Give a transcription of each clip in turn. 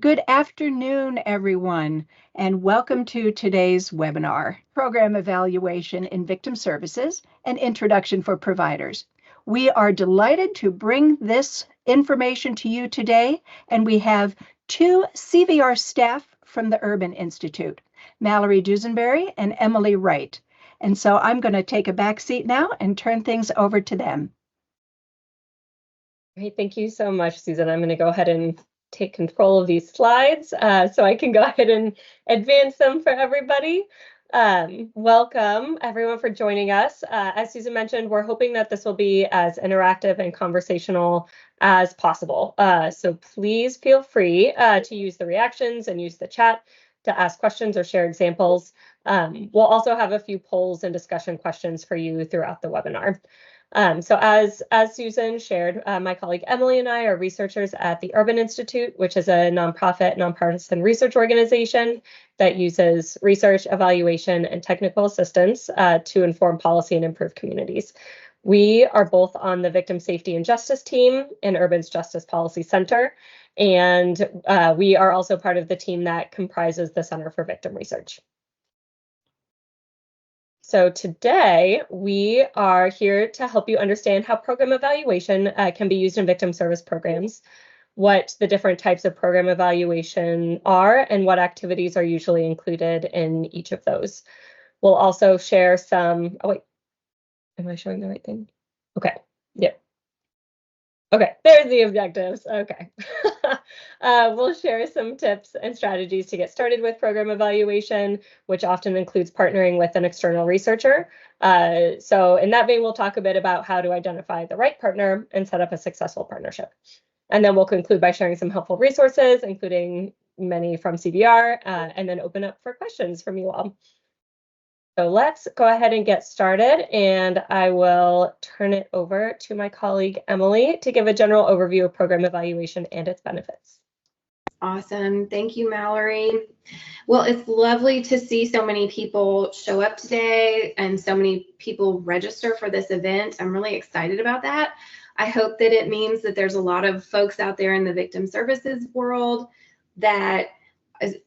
Good afternoon, everyone, and welcome to today's webinar, Program Evaluation in Victim Services, an Introduction for Providers. We are delighted to bring this information to you today, and we have two CVR staff from the Urban Institute, Mallory Dusenberry and Emily Wright. And so I'm going to take a back seat now and turn things over to them. Great, thank you so much, Susan. I'm going to go ahead and take control of these slides so I can go ahead and advance them for everybody. Welcome everyone for joining us. As Susan mentioned, we're hoping that this will be as interactive and conversational as possible. So please feel free to use the reactions and use the chat to ask questions or share examples. We'll also have a few polls and discussion questions for you throughout the webinar. So as Susan shared, my colleague Emily and I are researchers at the Urban Institute, which is a nonprofit, nonpartisan research organization that uses research, evaluation, and technical assistance to inform policy and improve communities. We are both on the Victim Safety and Justice team in Urban's Justice Policy Center, and we are also part of the team that comprises the Center for Victim Research. So today we are here to help you understand how program evaluation can be used in victim service programs, what the different types of program evaluation are, and what activities are usually included in each of those. We'll also share some, oh wait, am I showing the right thing? Okay, yep. Okay, there's the objectives. Okay. We'll share some tips and strategies to get started with program evaluation, which often includes partnering with an external researcher. So in that vein, we'll talk a bit about how to identify the right partner and set up a successful partnership. And then we'll conclude by sharing some helpful resources, including many from CVR, and then open up for questions from you all. So let's go ahead and get started, and I will turn it over to my colleague, Emily, to give a general overview of program evaluation and its benefits. Awesome. Thank you, Mallory. Well, it's lovely to see so many people show up today and so many people register for this event. I'm really excited about that. I hope that it means that there's a lot of folks out there in the victim services world that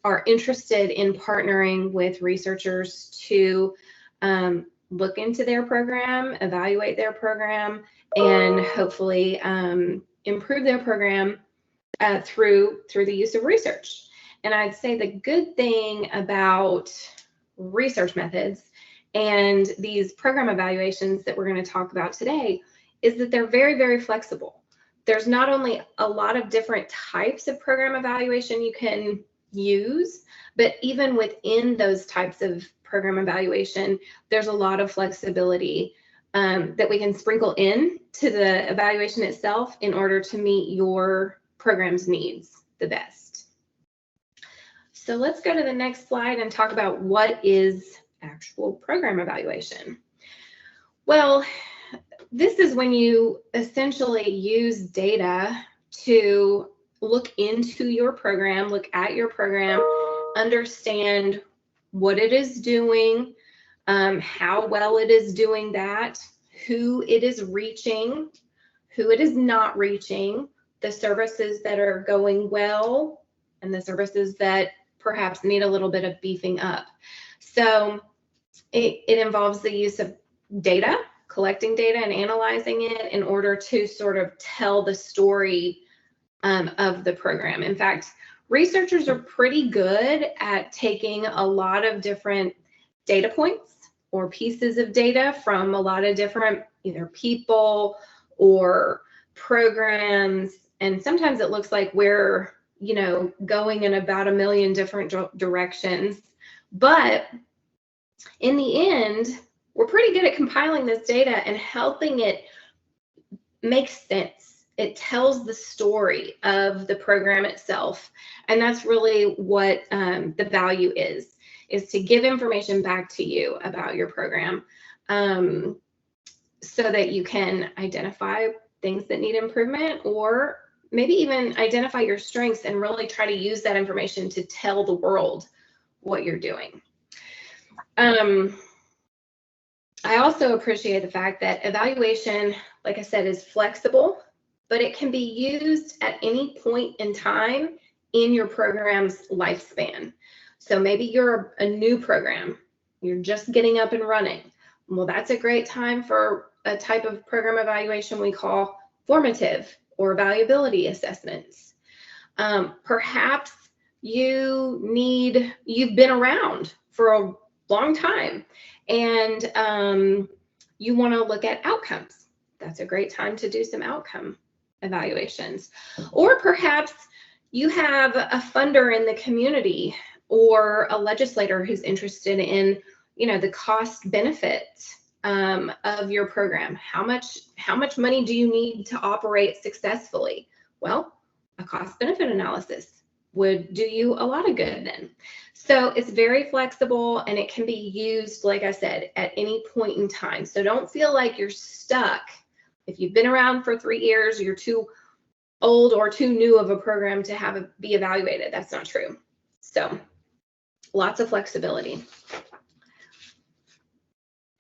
are interested in partnering with researchers to look into their program, evaluate their program, and hopefully improve their program through the use of research. And I'd say the good thing about research methods and these program evaluations that we're going to talk about today is that they're very, very flexible. There's not only a lot of different types of program evaluation you can use, but even within those types of program evaluation, there's a lot of flexibility that we can sprinkle in to the evaluation itself in order to meet your program's needs the best. So let's go to the next slide and talk about what is actual program evaluation. Well, this is when you essentially use data to look into your program, look at your program, understand what it is doing, how well it is doing that, who it is reaching, who it is not reaching, the services that are going well, and the services that perhaps need a little bit of beefing up. So it involves the use of data, collecting data and analyzing it in order to sort of tell the story of the program. In fact, researchers are pretty good at taking a lot of different data points or pieces of data from a lot of different either people or programs, and sometimes it looks like we're going in about 1 million different directions, but in the end we're pretty good at compiling this data and helping it make sense. It tells the story of the program itself, and that's really what the value is to give information back to you about your program so that you can identify things that need improvement, or maybe even identify your strengths and really try to use that information to tell the world what you're doing. I also appreciate the fact that evaluation, like I said, is flexible, but it can be used at any point in time in your program's lifespan. So maybe you're a new program, you're just getting up and running. Well, that's a great time for a type of program evaluation we call formative or valuability assessments. Perhaps you've been around for a long time and you want to look at outcomes. That's a great time to do some outcome evaluations. Or perhaps you have a funder in the community or a legislator who's interested in, the cost benefit of your program. How much money do you need to operate successfully? Well, a cost benefit analysis would do you a lot of good then. So it's very flexible and it can be used, like I said, at any point in time. So don't feel like you're stuck. If you've been around for 3 years, you're too old or too new of a program to be evaluated. That's not true. So lots of flexibility.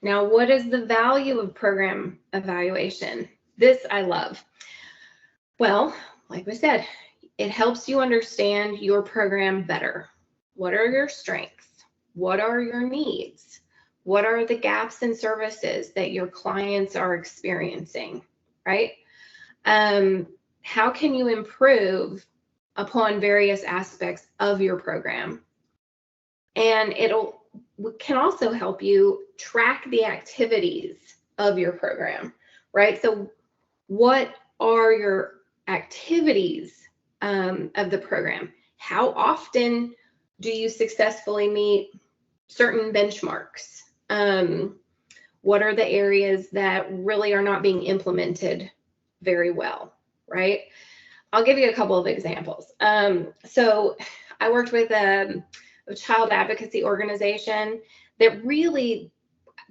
Now, what is the value of program evaluation? This I love. Well, like we said, it helps you understand your program better. What are your strengths? What are your needs? What are the gaps in services that your clients are experiencing, right? How can you improve upon various aspects of your program? And can also help you track the activities of your program, right? So what are your activities of the program? How often do you successfully meet certain benchmarks? What are the areas that really are not being implemented very well, right? I'll give you a couple of examples. So I worked with a child advocacy organization that really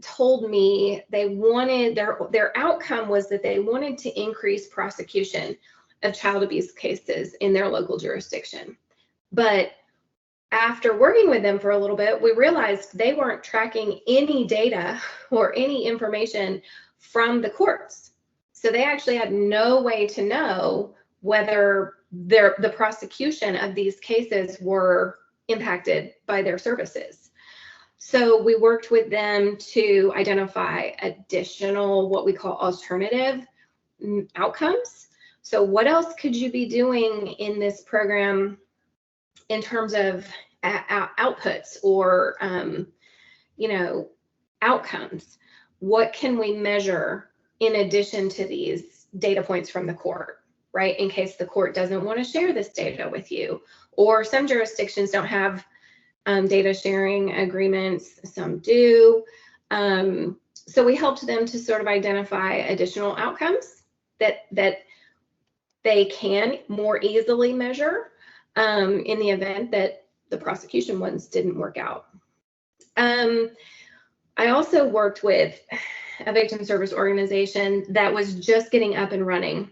told me they wanted their outcome was that they wanted to increase prosecution of child abuse cases in their local jurisdiction. But after working with them for a little bit, we realized they weren't tracking any data or any information from the courts. So they actually had no way to know whether the prosecution of these cases were impacted by their services. So we worked with them to identify additional, what we call alternative outcomes. So what else could you be doing in this program in terms of outputs or, outcomes? What can we measure in addition to these data points from the court, right? In case the court doesn't want to share this data with you, or some jurisdictions don't have data sharing agreements, some do. So we helped them to sort of identify additional outcomes that they can more easily measure in the event that the prosecution ones didn't work out. I also worked with a victim service organization that was just getting up and running,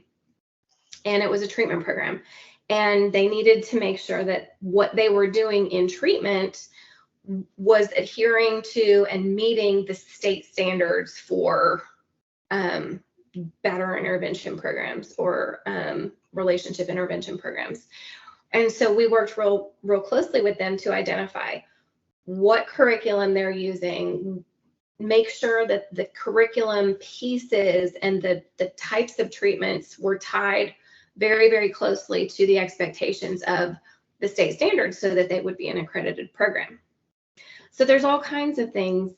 and it was a treatment program. And they needed to make sure that what they were doing in treatment was adhering to and meeting the state standards for batterer intervention programs or relationship intervention programs. And so we worked real closely with them to identify what curriculum they're using, make sure that the curriculum pieces and the types of treatments were tied very, very closely to the expectations of the state standards so that they would be an accredited program. So there's all kinds of things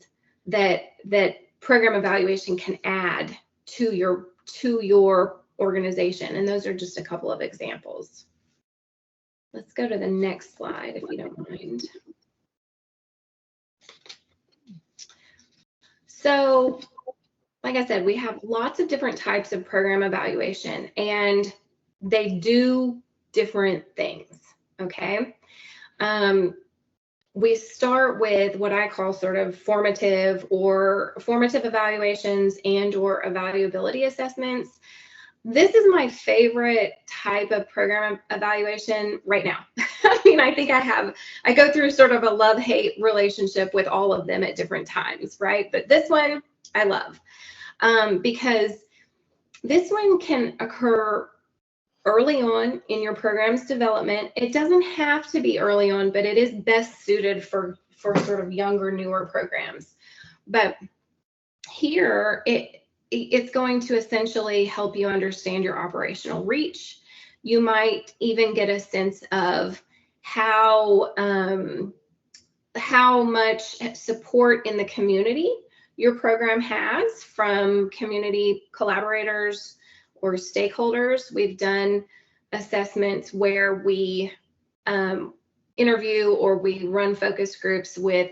that program evaluation can add to your organization. And those are just a couple of examples. Let's go to the next slide, if you don't mind. So, like I said, we have lots of different types of program evaluation, and they do different things, okay? We start with what I call sort of formative evaluations and or evaluability assessments. This is my favorite type of program evaluation right now. I mean, I think I go through sort of a love-hate relationship with all of them at different times, right? But this one I love because this one can occur early on in your program's development. It doesn't have to be early on, but it is best suited for sort of younger, newer programs. But here, it's going to essentially help you understand your operational reach. You might even get a sense of how much support in the community your program has from community collaborators or stakeholders. We've done assessments where we interview or we run focus groups with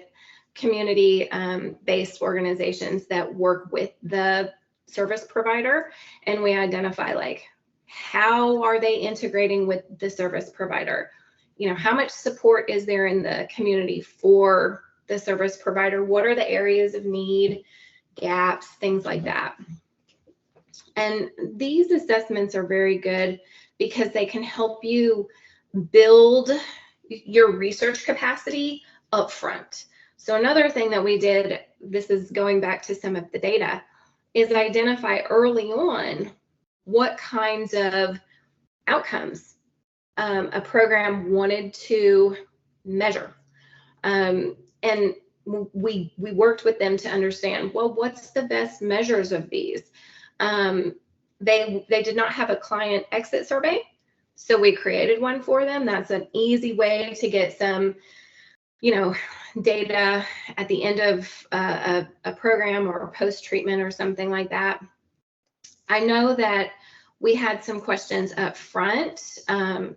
community-based organizations that work with the service provider, and we identify like, how are they integrating with the service provider? You know, how much support is there in the community for the service provider? What are the areas of need, gaps, things like that? And these assessments are very good because they can help you build your research capacity up front. So another thing that we did, this is going back to some of the data, is identify early on what kinds of outcomes a program wanted to measure. And we worked with them to understand, well, what's the best measures of these? They did not have a client exit survey, so we created one for them. That's an easy way to get some, you know, data at the end of a program or a post-treatment or something like that. I know that we had some questions up front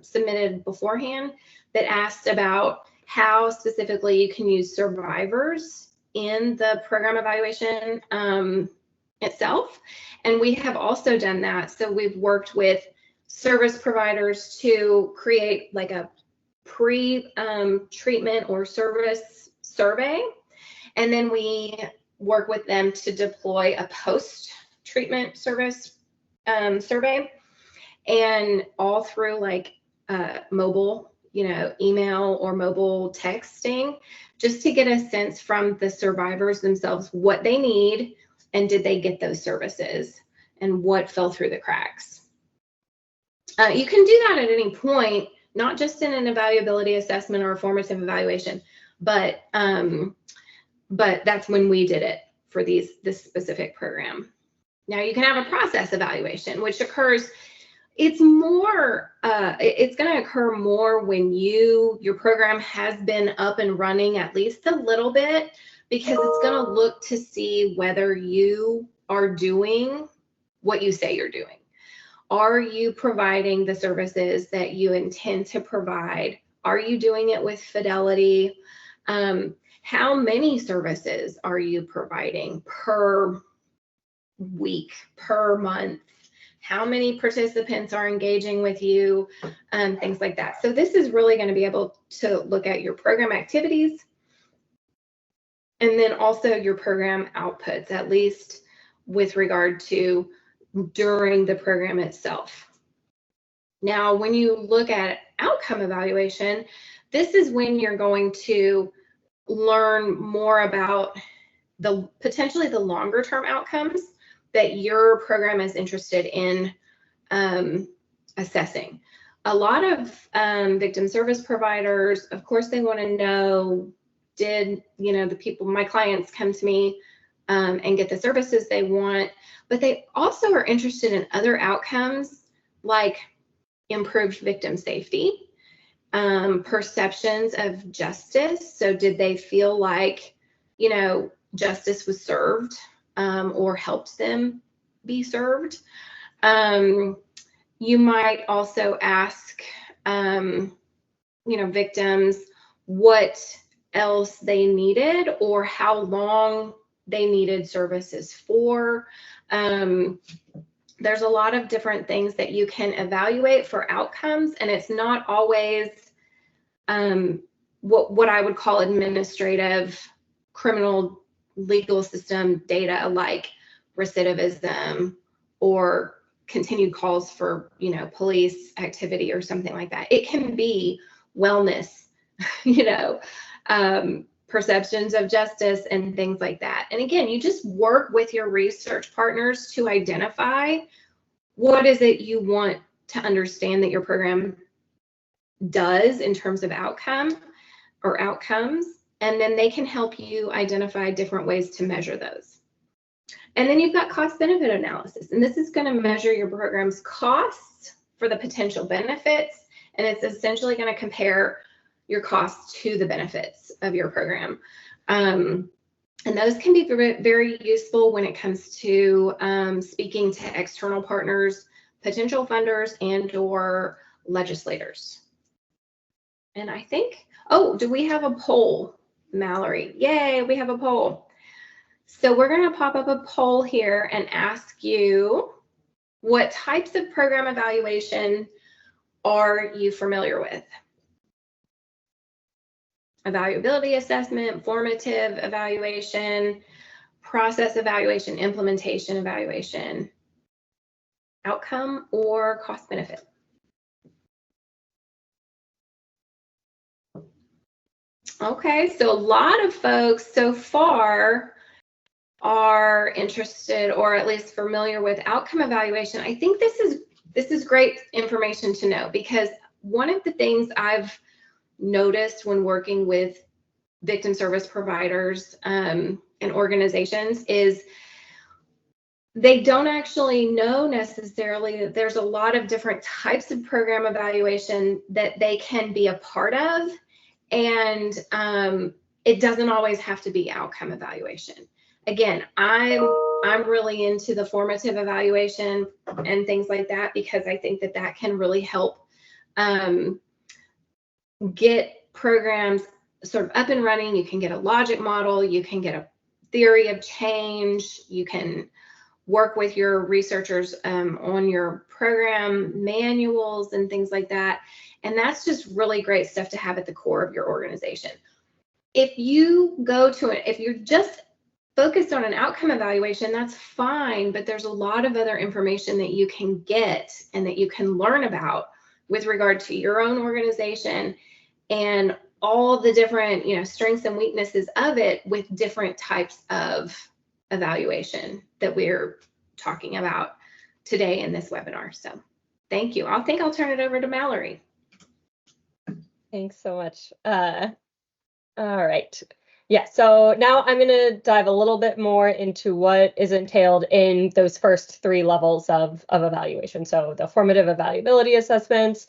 submitted beforehand that asked about how specifically you can use survivors in the program evaluation itself. And we have also done that. So we've worked with service providers to create like a pre-treatment or service survey. And then we work with them to deploy a post-treatment service survey, and all through like mobile, you know, email or mobile texting, just to get a sense from the survivors themselves what they need and did they get those services and what fell through the cracks. You can do that at any point, not just in an evaluability assessment or a formative evaluation, but that's when we did it for this specific program. Now you can have a process evaluation, which occurs, it's going to occur more when your program has been up and running at least a little bit, because it's going to look to see whether you are doing what you say you're doing. Are you providing the services that you intend to provide? Are you doing it with fidelity? How many services are you providing per week, per month? How many participants are engaging with you? Things like that. So this is really going to be able to look at your program activities and then also your program outputs, at least with regard to during the program itself. Now, when you look at outcome evaluation, this is when you're going to learn more about potentially the longer term outcomes that your program is interested in assessing. A lot of victim service providers, of course, they want to know, did, you know, the people, my clients come to me and get the services they want, but they also are interested in other outcomes like improved victim safety, perceptions of justice. So did they feel like, you know, justice was served or helped them be served? You might also ask, you know, victims what else they needed or how long they needed services for. There's a lot of different things that you can evaluate for outcomes, and it's not always what I would call administrative criminal legal system data like recidivism or continued calls for, you know, police activity or something like that. It can be wellness, you know, perceptions of justice and things like that. And again, you just work with your research partners to identify what is it you want to understand that your program does in terms of outcome or outcomes, and then they can help you identify different ways to measure those. And then you've got cost benefit analysis, and this is going to measure your program's costs for the potential benefits, and it's essentially going to compare your costs to the benefits of your program. And those can be very, very useful when it comes to speaking to external partners, potential funders, and or legislators. And I think, oh, do we have a poll, Mallory? Yay, we have a poll. So we're going to pop up a poll here and ask you, what types of program evaluation are you familiar with? Evaluability assessment, formative evaluation, process evaluation, implementation evaluation, outcome, or cost benefit? Okay, so a lot of folks so far are interested or at least familiar with outcome evaluation. I think this is great information to know, because one of the things I've noticed when working with victim service providers and organizations is they don't actually know necessarily that there's a lot of different types of program evaluation that they can be a part of, and it doesn't always have to be outcome evaluation. Again, I'm really into the formative evaluation and things like that, because I think that that can really help get programs sort of up and running. You can get a logic model, you can get a theory of change, you can work with your researchers on your program manuals and things like that. And that's just really great stuff to have at the core of your organization. If you go to it, if you're just focused on an outcome evaluation, that's fine, but there's a lot of other information that you can get and that you can learn about with regard to your own organization and all the different, strengths and weaknesses of it with different types of evaluation that we're talking about today in this webinar. So thank you. I think I'll turn it over to Mallory. Thanks so much. All right. Yeah, so now I'm going to dive a little bit more into what is entailed in those first three levels of evaluation. So the formative evaluability assessments,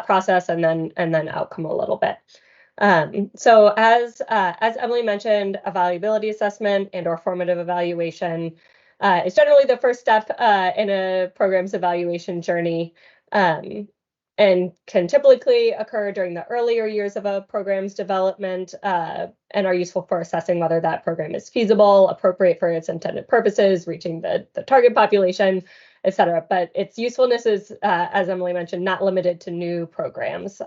process, and then outcome a little bit. So as Emily mentioned, evaluability assessment and or formative evaluation is generally the first step in a program's evaluation journey. And can typically occur during the earlier years of a program's development and are useful for assessing whether that program is feasible, appropriate for its intended purposes, reaching the target population, et cetera. But its usefulness is, as Emily mentioned, not limited to new programs.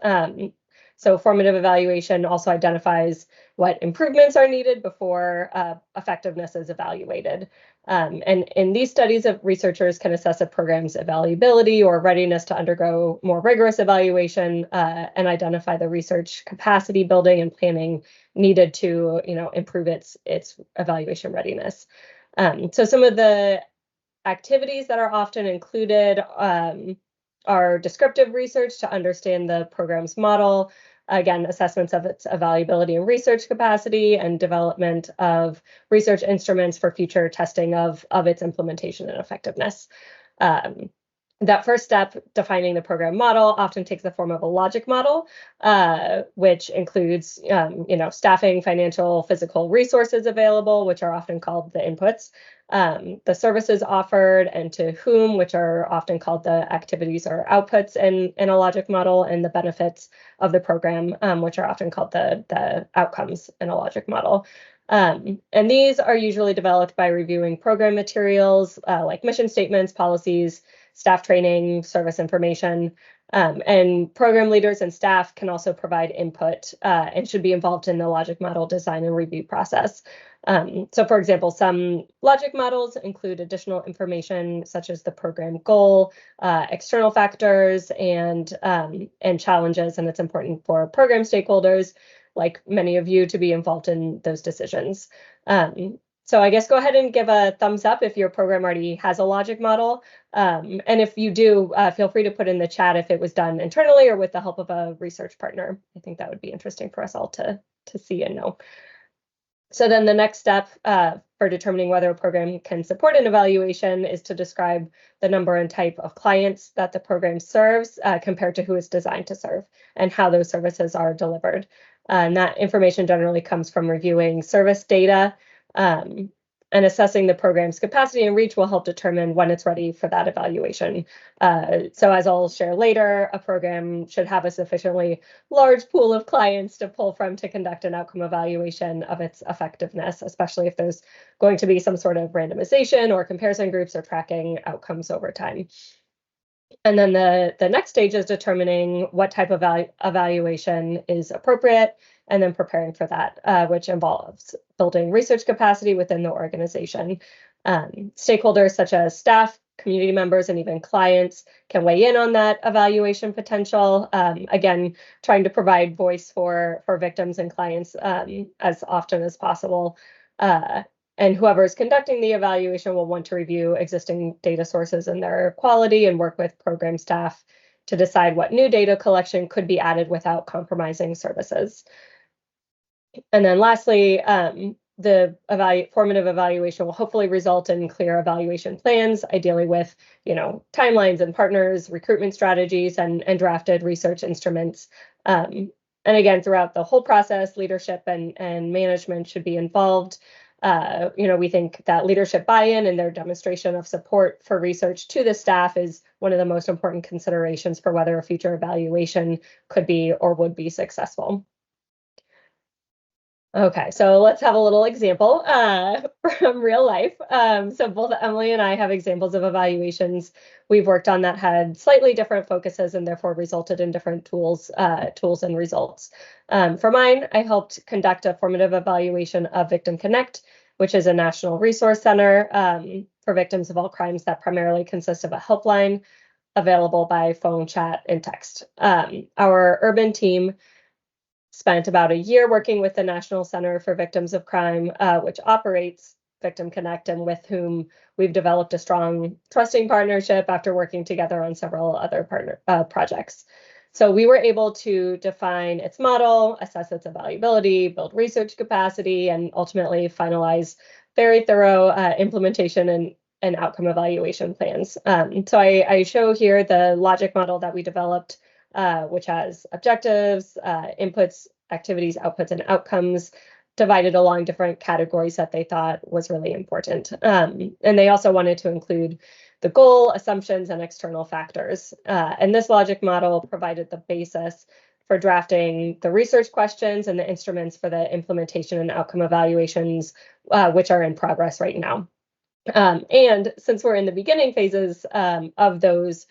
So formative evaluation also identifies what improvements are needed before effectiveness is evaluated. And in these studies, researchers can assess a program's evaluability or readiness to undergo more rigorous evaluation and identify the research capacity building and planning needed to, improve its evaluation readiness. So some of the activities that are often included are descriptive research to understand the program's model, again, assessments of its evaluability and research capacity, and development of research instruments for future testing of its implementation and effectiveness. That first step, defining the program model, often takes the form of a logic model, which includes, staffing, financial, physical resources available, which are often called the inputs, the services offered and to whom, which are often called the activities or outputs in a logic model, and the benefits of the program, which are often called the outcomes in a logic model. And these are usually developed by reviewing program materials like mission statements, policies, staff training, service information, and program leaders and staff can also provide input and should be involved in the logic model design and review process. So for example, some logic models include additional information such as the program goal, external factors, and challenges, and it's important for program stakeholders, like many of you, to be involved in those decisions. So I guess go ahead and give a thumbs up if your program already has a logic model. And if you do, feel free to put in the chat if it was done internally or with the help of a research partner. I think that would be interesting for us all to see and know. So then the next step for determining whether a program can support an evaluation is to describe the number and type of clients that the program serves compared to who it's designed to serve and how those services are delivered. And that information generally comes from reviewing service data, and assessing the program's capacity and reach will help determine when it's ready for that evaluation. So as I'll share later, a program should have a sufficiently large pool of clients to pull from to conduct an outcome evaluation of its effectiveness, especially if there's going to be some sort of randomization or comparison groups or tracking outcomes over time. And then the next stage is determining what type of evaluation is appropriate and then preparing for that, which involves building research capacity within the organization. Stakeholders such as staff, community members, and even clients can weigh in on that evaluation potential. Again, trying to provide voice for victims and clients as often as possible. And whoever is conducting the evaluation will want to review existing data sources and their quality and work with program staff to decide what new data collection could be added without compromising services. And then lastly, the formative evaluation will hopefully result in clear evaluation plans, ideally with, timelines and partners, recruitment strategies, and drafted research instruments. And again, throughout the whole process, leadership and management should be involved. We think that leadership buy-in and their demonstration of support for research to the staff is one of the most important considerations for whether a future evaluation could be or would be successful. Okay, so let's have a little example from real life. So both Emily and I have examples of evaluations we've worked on that had slightly different focuses and therefore resulted in different tools and results. For mine, I helped conduct a formative evaluation of Victim Connect, which is a national resource center for victims of all crimes that primarily consist of a helpline available by phone, chat, and text. Our urban team spent about a year working with the National Center for Victims of Crime, which operates Victim Connect and with whom we've developed a strong, trusting partnership after working together on several other projects. So we were able to define its model, assess its evaluability, build research capacity, and ultimately finalize very thorough implementation and outcome evaluation plans. So I show here the logic model that we developed, which has objectives, inputs, activities, outputs, and outcomes divided along different categories that they thought was really important. And they also wanted to include the goal, assumptions, and external factors. And this logic model provided the basis for drafting the research questions and the instruments for the implementation and outcome evaluations, which are in progress right now. And since we're in the beginning phases of those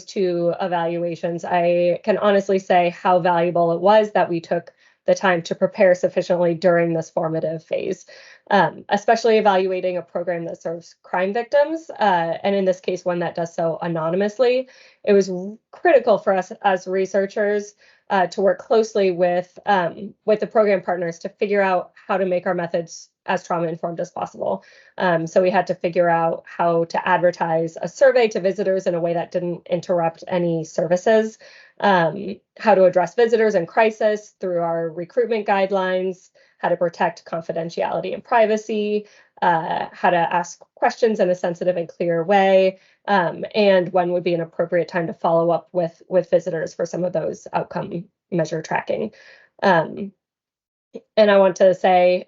two evaluations, I can honestly say how valuable it was that we took the time to prepare sufficiently during this formative phase, especially evaluating a program that serves crime victims, and in this case, one that does so anonymously. It was critical for us as researchers to work closely with the program partners to figure out how to make our methods as trauma-informed as possible. So we had to figure out how to advertise a survey to visitors in a way that didn't interrupt any services, how to address visitors in crisis through our recruitment guidelines, how to protect confidentiality and privacy, how to ask questions in a sensitive and clear way, and when would be an appropriate time to follow up with visitors for some of those outcome measure tracking. And I want to say,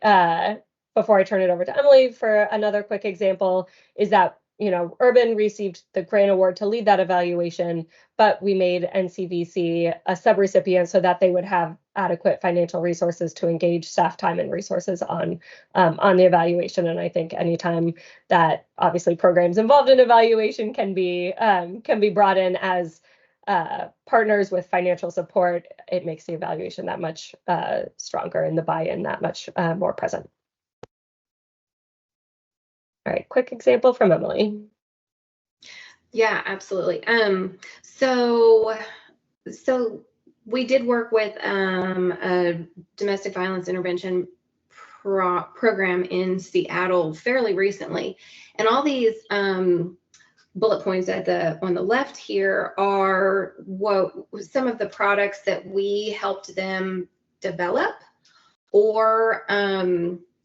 before I turn it over to Emily for another quick example, is that Urban received the grant award to lead that evaluation, but we made NCVC a subrecipient so that they would have adequate financial resources to engage staff time and resources on the evaluation. And I think anytime that obviously programs involved in evaluation can be brought in as partners with financial support, it makes the evaluation that much stronger and the buy-in that much more present. All right, quick example from Emily. Yeah, absolutely. So we did work with a domestic violence intervention program in Seattle fairly recently. And all these bullet points on the left here are some of the products that we helped them develop or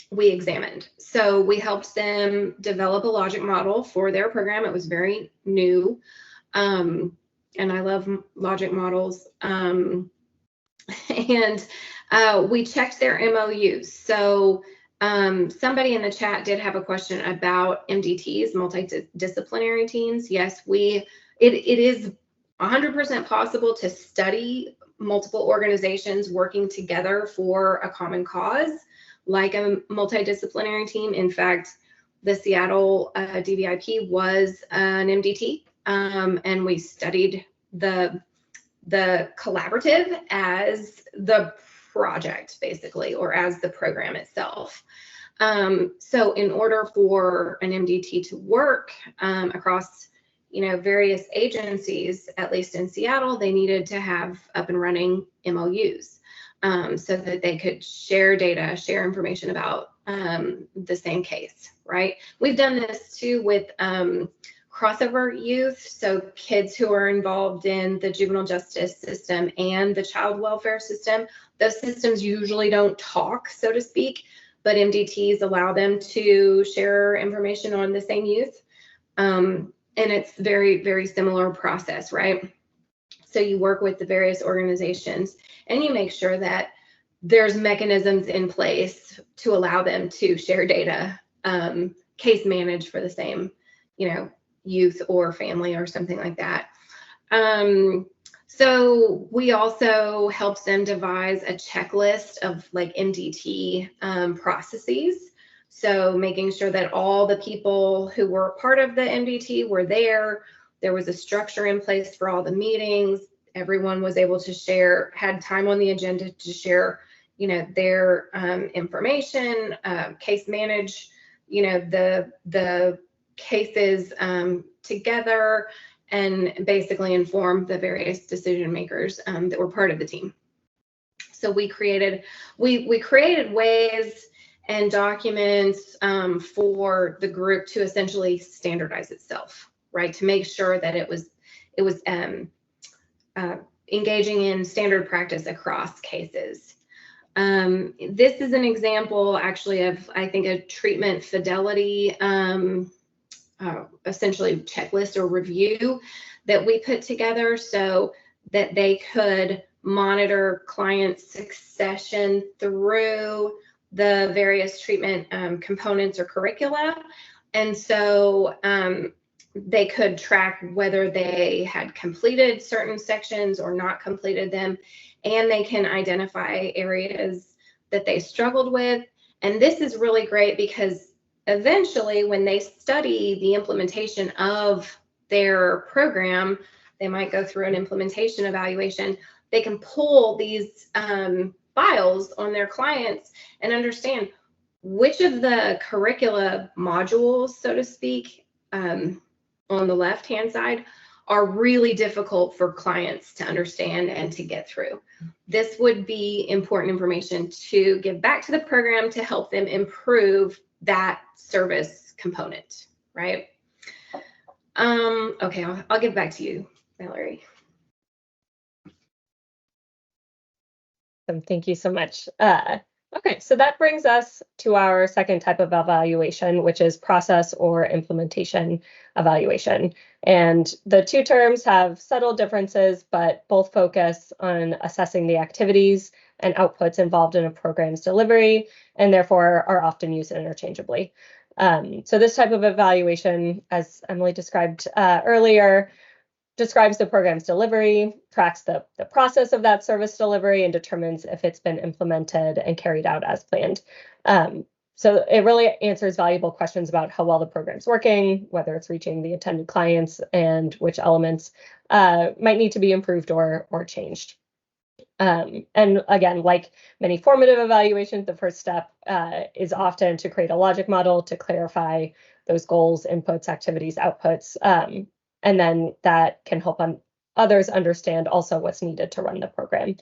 we examined. So we helped them develop a logic model for their program. It was very new. And I love logic models. And we checked their MOUs. So somebody in the chat did have a question about MDTs, multidisciplinary teams. Yes, it is 100% possible to study multiple organizations working together for a common cause, like a multidisciplinary team. In fact, the Seattle DVIP was an MDT, and we studied the collaborative as the project, basically, or as the program itself. So in order for an MDT to work across various agencies, at least in Seattle, they needed to have up and running MOUs so that they could share data, share information about the same case, right? We've done this too with crossover youth, so kids who are involved in the juvenile justice system and the child welfare system. Those systems usually don't talk, so to speak, but MDTs allow them to share information on the same youth. And it's very, very similar process, right? So you work with the various organizations and you make sure that there's mechanisms in place to allow them to share data, case manage for the same, youth or family or something like that. So we also helped them devise a checklist of like MDT processes. So making sure that all the people who were part of the MDT were there. There was a structure in place for all the meetings. Everyone was able to share, had time on the agenda to share, their information, case manage, the cases together, and basically inform the various decision makers that were part of the team. So we created ways and documents for the group to essentially standardize itself, right? To make sure that it was engaging in standard practice across cases. This is an example actually of, I think, a treatment fidelity essentially checklist or review that we put together so that they could monitor client succession through the various treatment components or curricula. And so they could track whether they had completed certain sections or not completed them, and they can identify areas that they struggled with. And this is really great because eventually when they study the implementation of their program, they might go through an implementation evaluation. They can pull these files on their clients and understand which of the curricula modules, so to speak, on the left-hand side are really difficult for clients to understand and to get through. This would be important information to give back to the program to help them improve that service component, right? Okay, I'll get back to you, Mallory. Thank you so much. Okay, so that brings us to our second type of evaluation, which is process or implementation evaluation. And the two terms have subtle differences, but both focus on assessing the activities and outputs involved in a program's delivery, and therefore are often used interchangeably. So this type of evaluation, as Emily described earlier, describes the program's delivery, tracks the process of that service delivery, and determines if it's been implemented and carried out as planned. So it really answers valuable questions about how well the program's working, whether it's reaching the intended clients, and which elements might need to be improved or changed. And again, like many formative evaluations, the first step is often to create a logic model to clarify those goals, inputs, activities, outputs, and then that can help others understand also what's needed to run the program.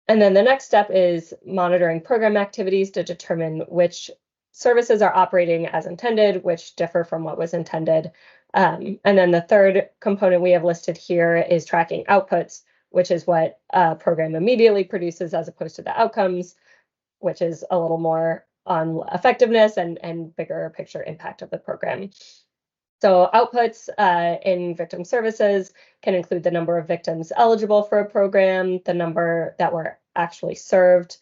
And then the next step is monitoring program activities to determine which services are operating as intended, which differ from what was intended. And then the third component we have listed here is tracking outputs, which is what a program immediately produces as opposed to the outcomes, which is a little more on effectiveness and bigger picture impact of the program. So outputs in victim services can include the number of victims eligible for a program, the number that were actually served,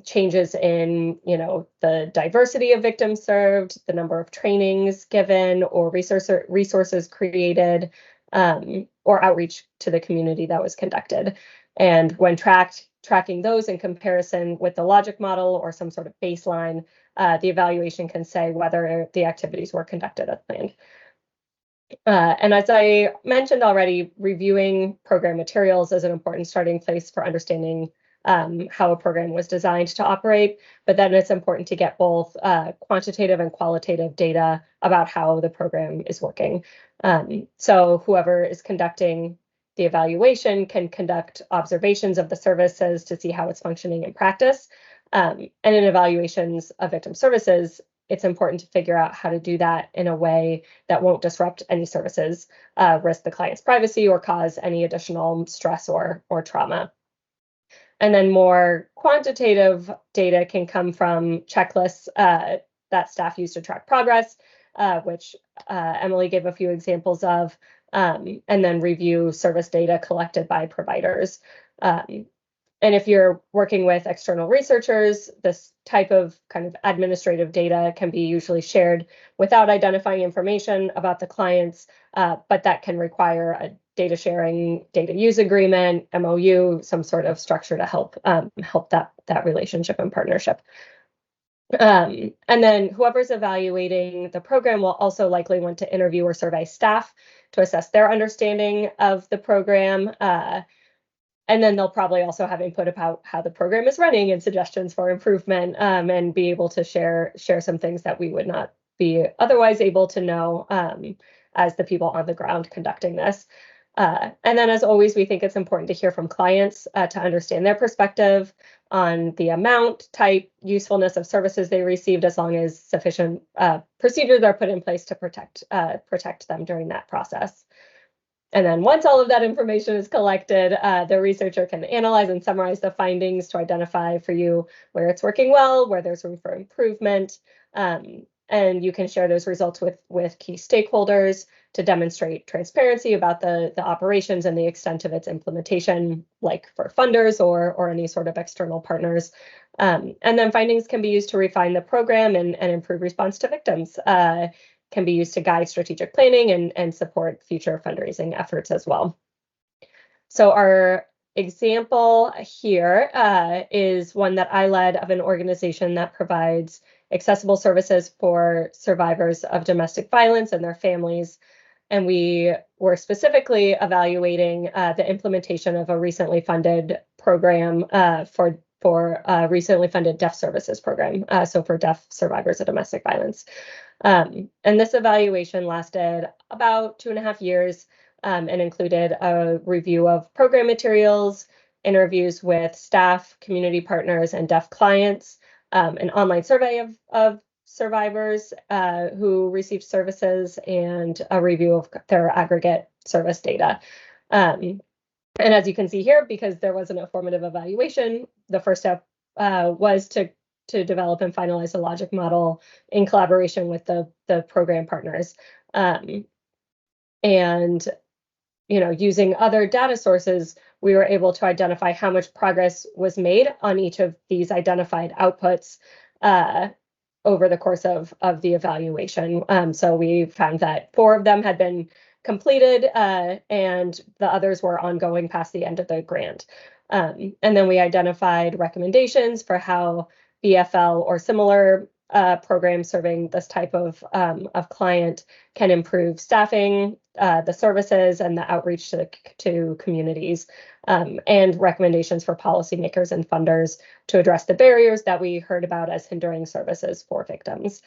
changes in, the diversity of victims served, the number of trainings given or resources created, or outreach to the community that was conducted. And when tracking those in comparison with the logic model or some sort of baseline, the evaluation can say whether the activities were conducted as planned. And as I mentioned already, reviewing program materials is an important starting place for understanding how a program was designed to operate, but then it's important to get both quantitative and qualitative data about how the program is working. So whoever is conducting the evaluation can conduct observations of the services to see how it's functioning in practice. And in evaluations of victim services, it's important to figure out how to do that in a way that won't disrupt any services, risk the client's privacy, or cause any additional stress or trauma. And then more quantitative data can come from checklists that staff use to track progress, which Emily gave a few examples of, and then review service data collected by providers. And if you're working with external researchers, this type of kind of administrative data can be usually shared without identifying information about the clients, but that can require a data sharing, data use agreement, MOU, some sort of structure to help that relationship and partnership. And then whoever's evaluating the program will also likely want to interview or survey staff to assess their understanding of the program. And then they'll probably also have input about how the program is running and suggestions for improvement, and be able to share some things that we would not be otherwise able to know as the people on the ground conducting this. And then, as always, we think it's important to hear from clients to understand their perspective on the amount, type, usefulness of services they received, as long as sufficient procedures are put in place to protect them during that process. And then once all of that information is collected, the researcher can analyze and summarize the findings to identify for you where it's working well, where there's room for improvement. And you can share those results with key stakeholders to demonstrate transparency about the operations and the extent of its implementation, like for funders or any sort of external partners. And then findings can be used to refine the program and improve response to victims. Can be used to guide strategic planning and support future fundraising efforts as well. So our example here is one that I led of an organization that provides accessible services for survivors of domestic violence and their families. And we were specifically evaluating the implementation of a recently funded program for a recently funded deaf services program, so for deaf survivors of domestic violence. And this evaluation lasted about 2.5 years and included a review of program materials, interviews with staff, community partners, and deaf clients, an online survey of survivors who received services, and a review of their aggregate service data. And as you can see here, because there wasn't a formative evaluation, the first step was to develop and finalize a logic model in collaboration with the program partners. And using other data sources, we were able to identify how much progress was made on each of these identified outputs over the course of the evaluation. So we found that 4 of them had been completed, and the others were ongoing past the end of the grant. And then we identified recommendations for how BFL or similar programs serving this type of client can improve staffing, the services, and the outreach to communities, and recommendations for policymakers and funders to address the barriers that we heard about as hindering services for victims.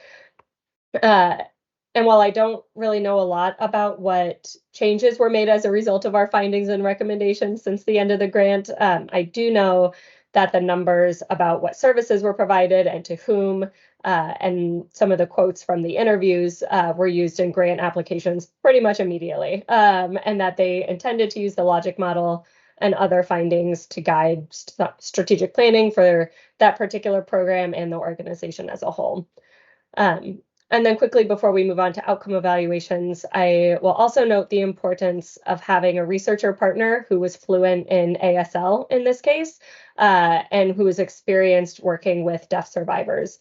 And while I don't really know a lot about what changes were made as a result of our findings and recommendations since the end of the grant, I do know that the numbers about what services were provided and to whom, and some of the quotes from the interviews were used in grant applications pretty much immediately, and that they intended to use the logic model and other findings to guide strategic planning for that particular program and the organization as a whole. And then quickly before we move on to outcome evaluations, I will also note the importance of having a researcher partner who was fluent in ASL in this case, and who was experienced working with deaf survivors.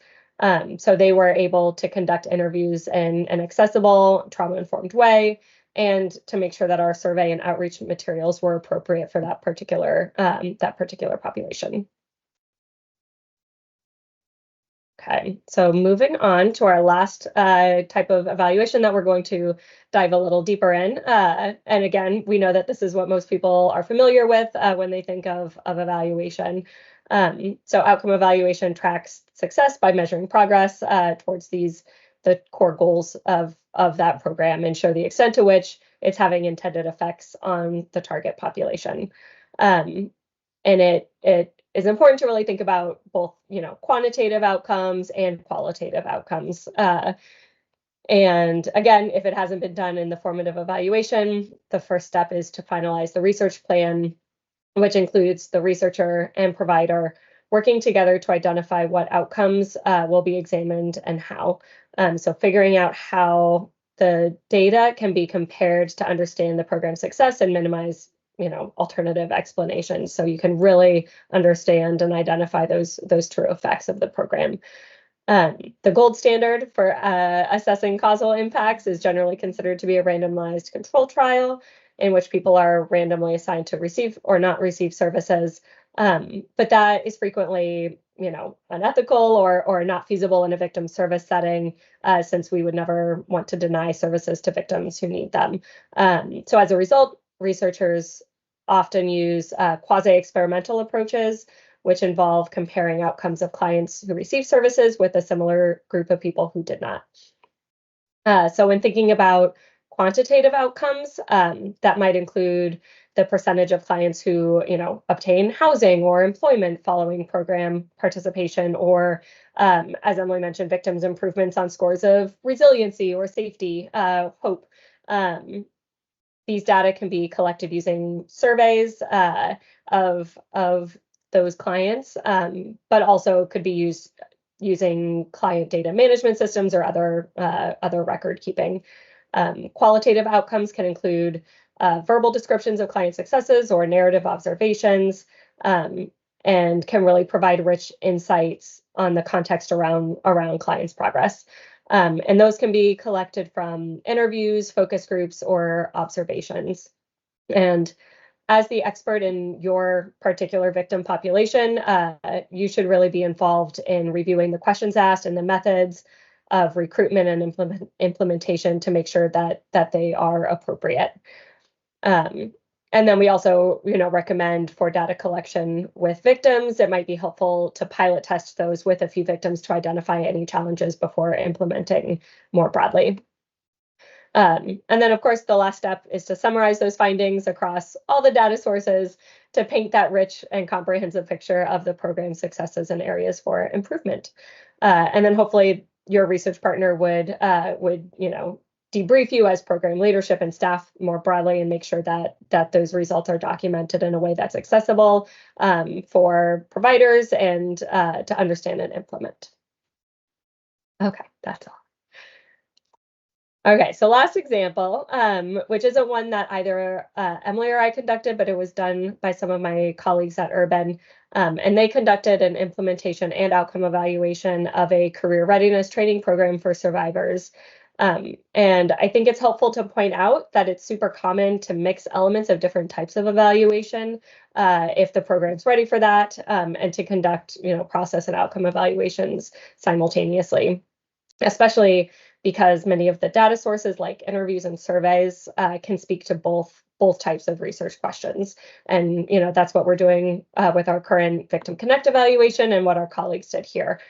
So they were able to conduct interviews in an accessible, trauma-informed way, and to make sure that our survey and outreach materials were appropriate for that particular population. Okay, so moving on to our last type of evaluation that we're going to dive a little deeper in. And again, we know that this is what most people are familiar with when they think of evaluation. So outcome evaluation tracks success by measuring progress towards the core goals of that program and show the extent to which it's having intended effects on the target population. And it is important to really think about both, quantitative outcomes and qualitative outcomes. And again, if it hasn't been done in the formative evaluation, the first step is to finalize the research plan, which includes the researcher and provider working together to identify what outcomes will be examined and how. So figuring out how the data can be compared to understand the program success and minimize alternative explanations, so you can really understand and identify those true effects of the program. The gold standard for assessing causal impacts is generally considered to be a randomized control trial in which people are randomly assigned to receive or not receive services. But that is frequently, unethical or not feasible in a victim service setting, since we would never want to deny services to victims who need them. So as a result, researchers often use quasi-experimental approaches, which involve comparing outcomes of clients who receive services with a similar group of people who did not. So when thinking about quantitative outcomes, that might include the percentage of clients who, obtain housing or employment following program participation, or, as Emily mentioned, victims' improvements on scores of resiliency or safety, hope. These data can be collected using surveys of those clients, but also could be used using client data management systems or other record keeping. Qualitative outcomes can include verbal descriptions of client successes or narrative observations, and can really provide rich insights on the context around clients' progress. And those can be collected from interviews, focus groups, or observations. And as the expert in your particular victim population, you should really be involved in reviewing the questions asked and the methods of recruitment and implementation to make sure that they are appropriate. And then we also, recommend for data collection with victims, it might be helpful to pilot test those with a few victims to identify any challenges before implementing more broadly. And then, of course, the last step is to summarize those findings across all the data sources to paint that rich and comprehensive picture of the program's successes and areas for improvement. And then hopefully your research partner would debrief you as program leadership and staff more broadly and make sure that those results are documented in a way that's accessible for providers and to understand and implement. Okay, that's all. Okay, so last example, which isn't one that either Emily or I conducted, but it was done by some of my colleagues at Urban, and they conducted an implementation and outcome evaluation of a career readiness training program for survivors. And I think it's helpful to point out that it's super common to mix elements of different types of evaluation if the program's ready for that, and to conduct, process and outcome evaluations simultaneously, especially because many of the data sources like interviews and surveys can speak to both types of research questions. And that's what we're doing with our current Victim Connect evaluation and what our colleagues did here.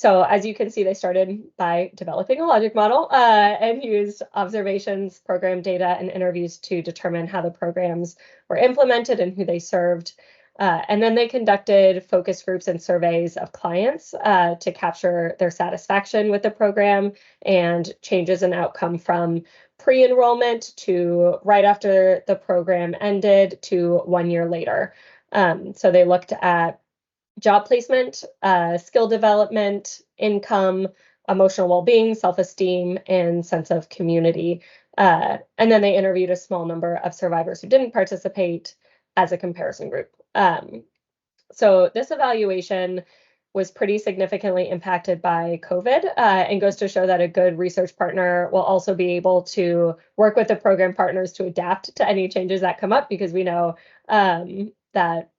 So as you can see, they started by developing a logic model and used observations, program data, and interviews to determine how the programs were implemented and who they served. And then they conducted focus groups and surveys of clients to capture their satisfaction with the program and changes in outcome from pre-enrollment to right after the program ended to 1 year later. So they looked at job placement, skill development, income, emotional well-being, self-esteem, and sense of community. And then they interviewed a small number of survivors who didn't participate as a comparison group. So this evaluation was pretty significantly impacted by COVID and goes to show that a good research partner will also be able to work with the program partners to adapt to any changes that come up, because we know that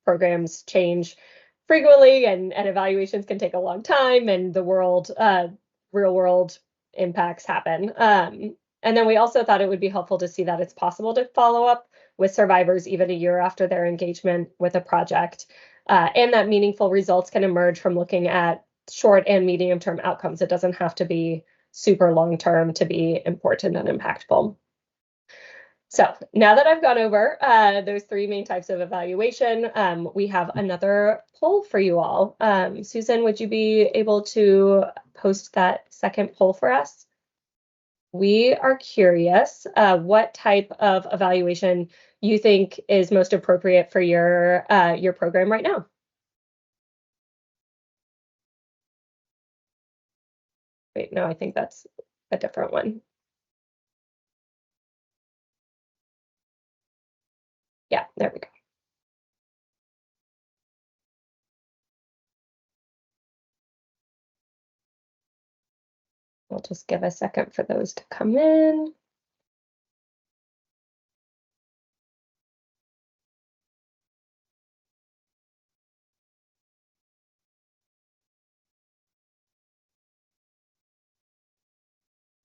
programs change frequently and evaluations can take a long time, and the real world impacts happen. And then we also thought it would be helpful to see that it's possible to follow up with survivors even a year after their engagement with a project, and that meaningful results can emerge from looking at short and medium term outcomes. It doesn't have to be super long term to be important and impactful. So now that I've gone over those three main types of evaluation, we have another poll for you all. Susan, would you be able to post that second poll for us? We are curious what type of evaluation you think is most appropriate for your program right now. Wait, no, I think that's a different one. Yeah, there we go. I'll just give a second for those to come in.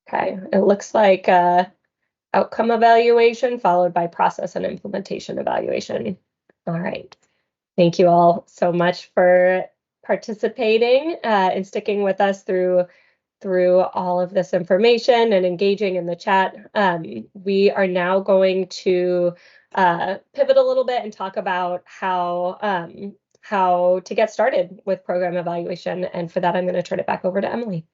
Okay, it looks like outcome evaluation followed by process and implementation evaluation. All right. Thank you all so much for participating and sticking with us through all of this information and engaging in the chat. We are now going to pivot a little bit and talk about how to get started with program evaluation. And for that, I'm going to turn it back over to Emily.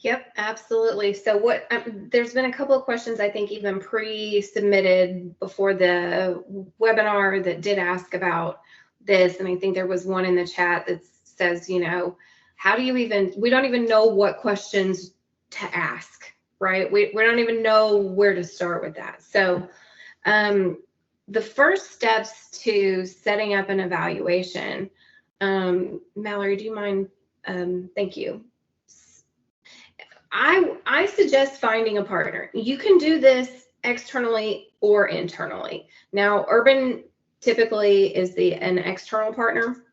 Yep, absolutely. So what there's been a couple of questions, I think, even pre-submitted before the webinar that did ask about this. And I think there was one in the chat that says, you know, how do you even, we don't even know what questions to ask, right? We don't even know where to start with that. So the first steps to setting up an evaluation, Mallory, do you mind? Thank you. I suggest finding a partner. You can do this externally or internally. Now, Urban typically is an external partner,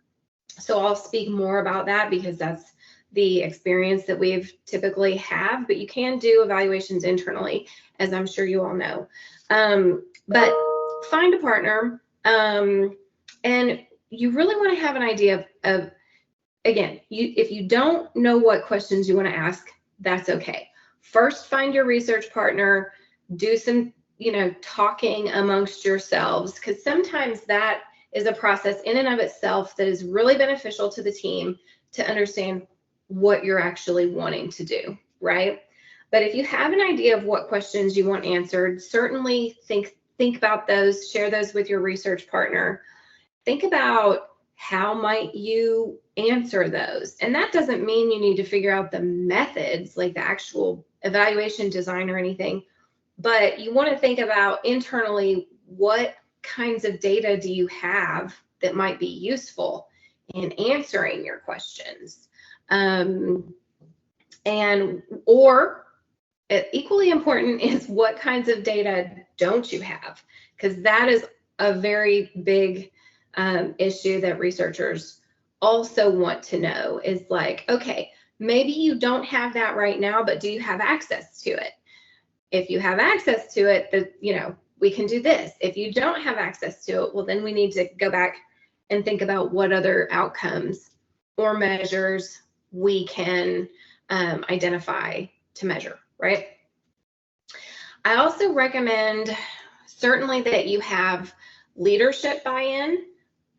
so I'll speak more about that because that's the experience that we've typically have, but you can do evaluations internally, as I'm sure you all know. But find a partner, and you really want to have an idea of again, if you don't know what questions you want to ask, that's okay. First, find your research partner, do some, talking amongst yourselves, because sometimes that is a process in and of itself that is really beneficial to the team to understand what you're actually wanting to do, right? But if you have an idea of what questions you want answered, certainly think about those, share those with your research partner. Think about how might you answer those? And that doesn't mean you need to figure out the methods, like the actual evaluation design or anything, but you want to think about internally, what kinds of data do you have that might be useful in answering your questions? Or equally important is what kinds of data don't you have? Because that is a very big issue that researchers also want to know, is like, okay, maybe you don't have that right now, but do you have access to it? If you have access to it, we can do this. If you don't have access to it, well, then we need to go back and think about what other outcomes or measures we can identify to measure, right? I also recommend certainly that you have leadership buy-in,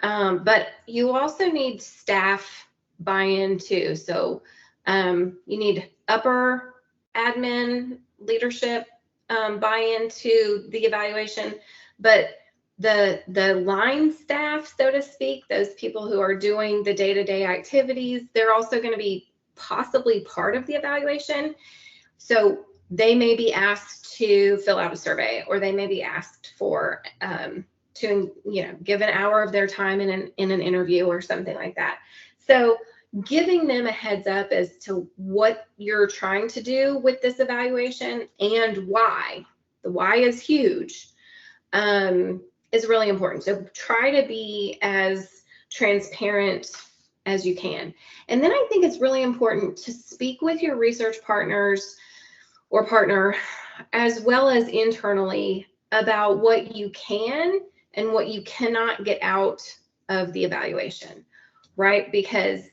but you also need staff buy-in too. So you need upper admin leadership buy-in to the evaluation, but the line staff, so to speak, those people who are doing the day-to-day activities, they're also going to be possibly part of the evaluation. So they may be asked to fill out a survey, or they may be asked for to give an hour of their time in an interview or something like that. So giving them a heads up as to what you're trying to do with this evaluation and why. The why is huge. Is really important. So try to be as transparent as you can. And then I think it's really important to speak with your research partners or partner, as well as internally, about what you can and what you cannot get out of the evaluation, right? Because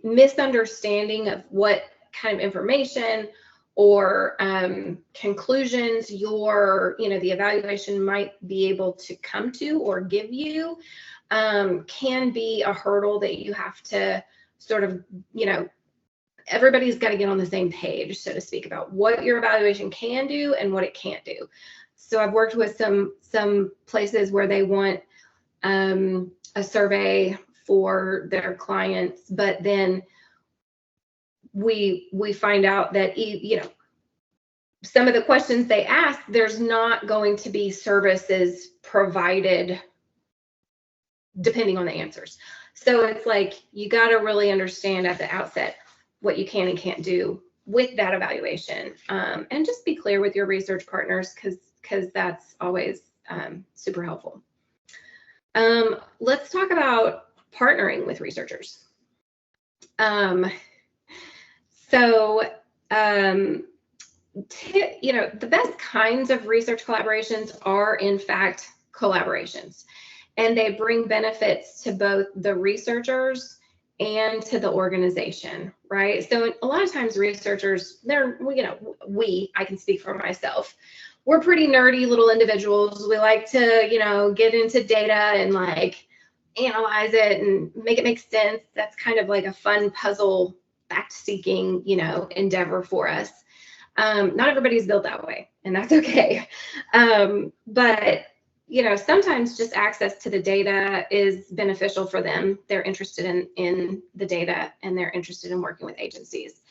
misunderstanding of what kind of information or conclusions the evaluation might be able to come to or give you can be a hurdle that you have to sort of, everybody's got to get on the same page, so to speak, about what your evaluation can do and what it can't do. So I've worked with some places where they want a survey for their clients, but then we find out that some of the questions they ask, there's not going to be services provided depending on the answers. So it's like you got to really understand at the outset what you can and can't do with that evaluation, and just be clear with your research partners, because that's always super helpful. Let's talk about partnering with researchers. The best kinds of research collaborations are, in fact, collaborations, and they bring benefits to both the researchers and to the organization, right? So a lot of times researchers, I can speak for myself, we're pretty nerdy little individuals. We like to, get into data and like analyze it and make it make sense. That's kind of like a fun puzzle fact-seeking, endeavor for us. Not everybody's built that way, and that's okay. But sometimes just access to the data is beneficial for them. They're interested in the data, and they're interested in working with agencies.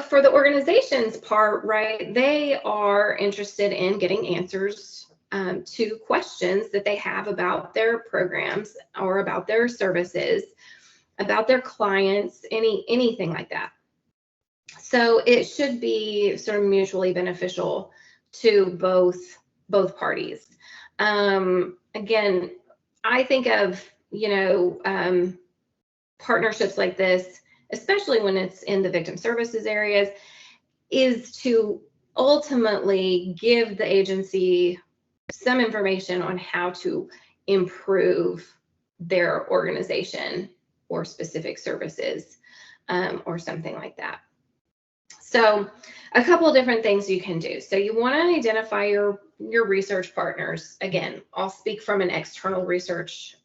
For the organization's part, right, they are interested in getting answers to questions that they have about their programs or about their services, about their clients, anything like that. So it should be sort of mutually beneficial to both parties. Again, I think of partnerships like this, especially when it's in the victim services areas, is to ultimately give the agency some information on how to improve their organization or specific services, or something like that. So a couple of different things you can do. So you want to identify your research partners. Again, I'll speak from an external research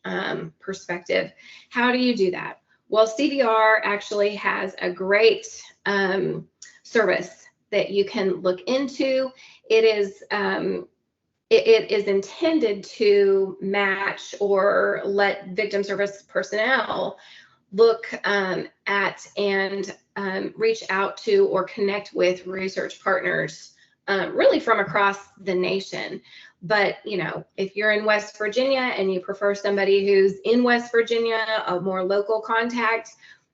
perspective. How do you do that? Well, CVR actually has a great service that you can look into. It is intended to match or let victim service personnel look at and reach out to or connect with research partners really from across the nation. But if you're in West Virginia and you prefer somebody who's in West Virginia, a more local contact,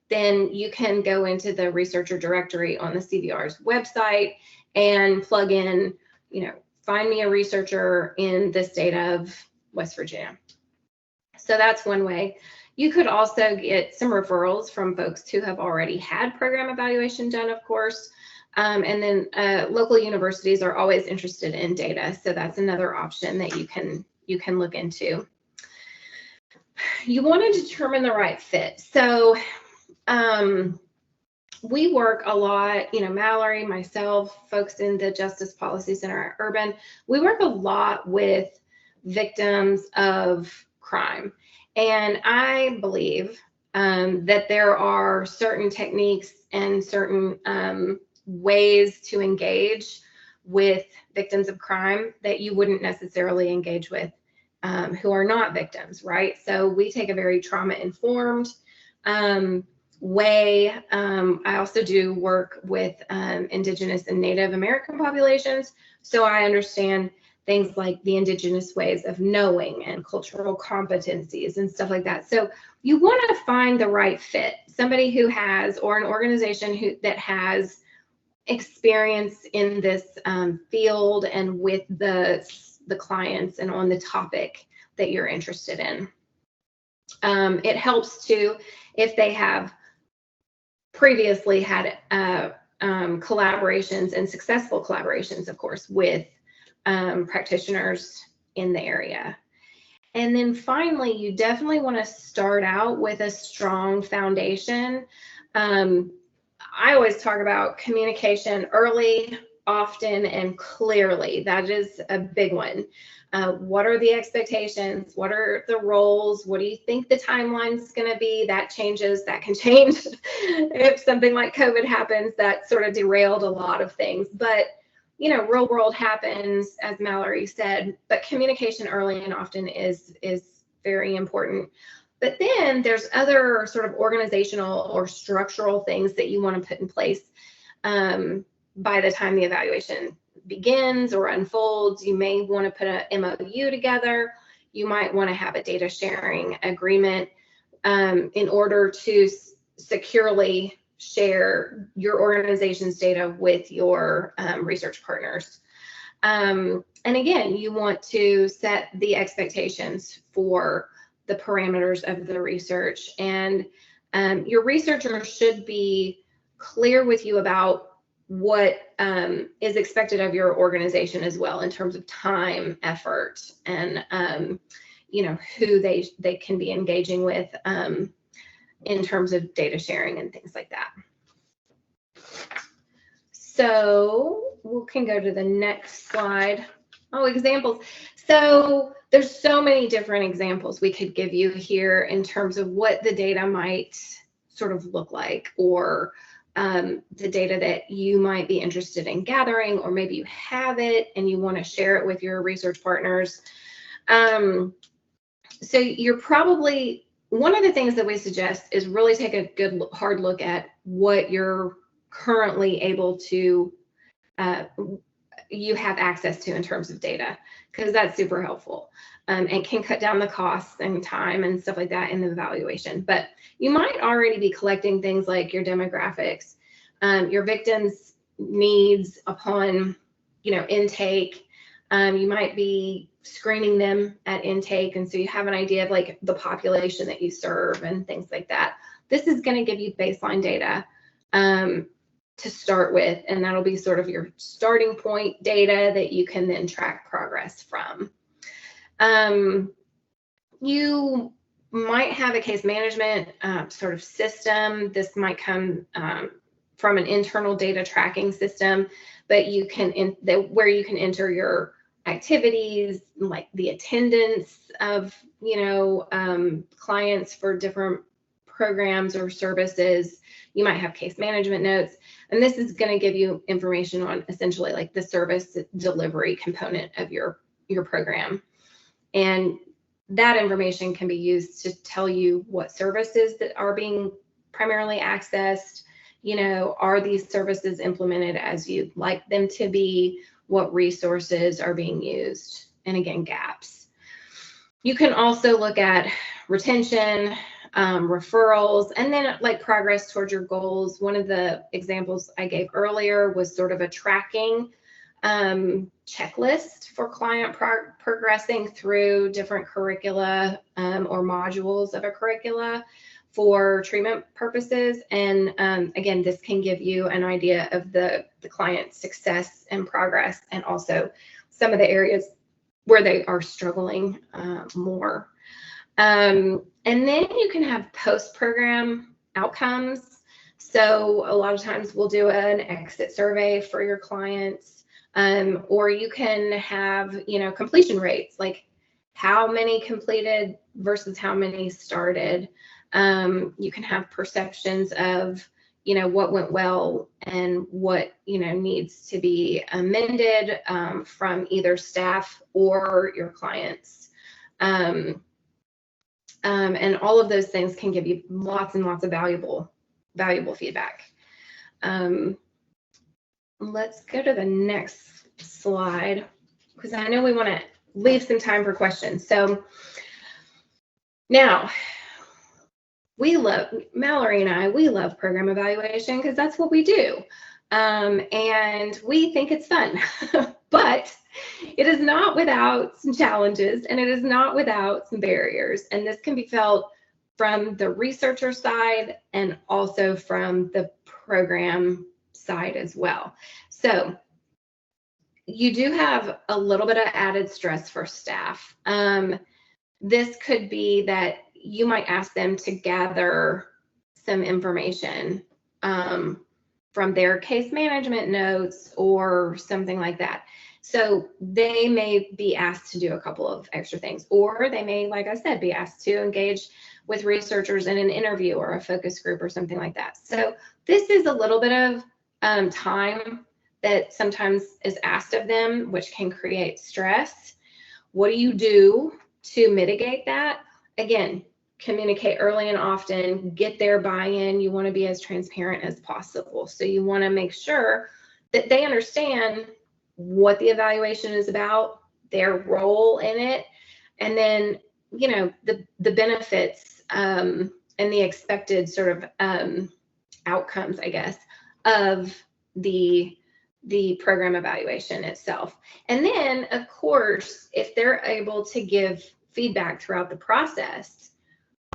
then you can go into the researcher directory on the CVR's website and plug in, find me a researcher in the state of West Virginia. So that's one way. You could also get some referrals from folks who have already had program evaluation done, of course. And then local universities are always interested in data. So that's another option that you can look into. you want to determine the right fit. So we work a lot, Mallory, myself, folks in the Justice Policy Center at Urban, we work a lot with victims of crime. And I believe that there are certain techniques and certain ways to engage with victims of crime that you wouldn't necessarily engage with who are not victims, right? So we take a very trauma-informed way. I also do work with Indigenous and Native American populations, so I understand things like the Indigenous ways of knowing and cultural competencies and stuff like that. So you want to find the right fit, somebody who has, or an organization that has experience in this field and with the clients and on the topic that you're interested in. It helps too if they have previously had collaborations and successful collaborations, of course, with practitioners in the area. And then finally, you definitely want to start out with a strong foundation. I always talk about communication early, often, and clearly. That is a big one. What are the expectations? What are the roles? What do you think the timeline is going to be? That changes. That can change if something like COVID happens. That sort of derailed a lot of things. But real world happens, as Mallory said. But communication early and often is very important. But then there's other sort of organizational or structural things that you want to put in place by the time the evaluation begins or unfolds. You may want to put a MOU together. You might want to have a data sharing agreement in order to securely share your organization's data with your research partners. And again, you want to set the expectations for the parameters of the research, and your researcher should be clear with you about what is expected of your organization as well in terms of time, effort, and who they can be engaging with in terms of data sharing and things like that. So we can go to the next slide. Oh, examples. So there's so many different examples we could give you here in terms of what the data might sort of look like, or the data that you might be interested in gathering, or maybe you have it and you want to share it with your research partners. So you're probably, one of the things that we suggest is really take a good hard look at what you're currently able to you have access to in terms of data, because that's super helpful and can cut down the costs and time and stuff like that in the evaluation. But you might already be collecting things like your demographics, your victims' needs upon intake. You might be screening them at intake, and so you have an idea of like the population that you serve and things like that. This is going to give you baseline data to start with, and that'll be sort of your starting point data that you can then track progress from. You might have a case management sort of system. This might come from an internal data tracking system, but you can where you can enter your activities, like the attendance of clients for different programs or services. You might have case management notes, and this is going to give you information on essentially like the service delivery component of your program. And that information can be used to tell you what services that are being primarily accessed. Are these services implemented as you'd like them to be? What resources are being used? And again, gaps. You can also look at retention, referrals, and then like progress towards your goals. One of the examples I gave earlier was sort of a tracking checklist for client progressing through different curricula or modules of a curricula for treatment purposes. And again, this can give you an idea of the client's success and progress, and also some of the areas where they are struggling more. And then you can have post-program outcomes. So a lot of times we'll do an exit survey for your clients, or you can have, completion rates, like how many completed versus how many started. You can have perceptions of, what went well and what, needs to be amended from either staff or your clients. And all of those things can give you lots and lots of valuable feedback. Let's go to the next slide, because I know we want to leave some time for questions. So now, Mallory and I, we love program evaluation because that's what we do. And we think it's fun, but it is not without some challenges, and it is not without some barriers. And this can be felt from the researcher side and also from the program side as well. So you do have a little bit of added stress for staff. This could be that you might ask them to gather some information from their case management notes or something like that. So they may be asked to do a couple of extra things, or they may, like I said, be asked to engage with researchers in an interview or a focus group or something like that. So this is a little bit of time that sometimes is asked of them, which can create stress. What do you do to mitigate that? Again, communicate early and often, get their buy-in. You want to be as transparent as possible. So you want to make sure that they understand what the evaluation is about, their role in it, and then, the benefits and the expected sort of outcomes, I guess, of the program evaluation itself. And then, of course, if they're able to give feedback throughout the process,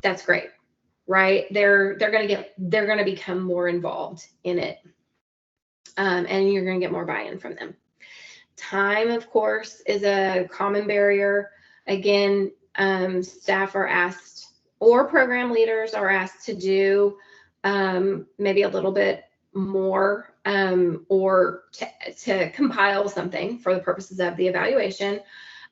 that's great, right? They're going to become more involved in it, and you're going to get more buy-in from them. Time, of course, is a common barrier. Again, staff are asked, or program leaders are asked to do maybe a little bit more, or to compile something for the purposes of the evaluation.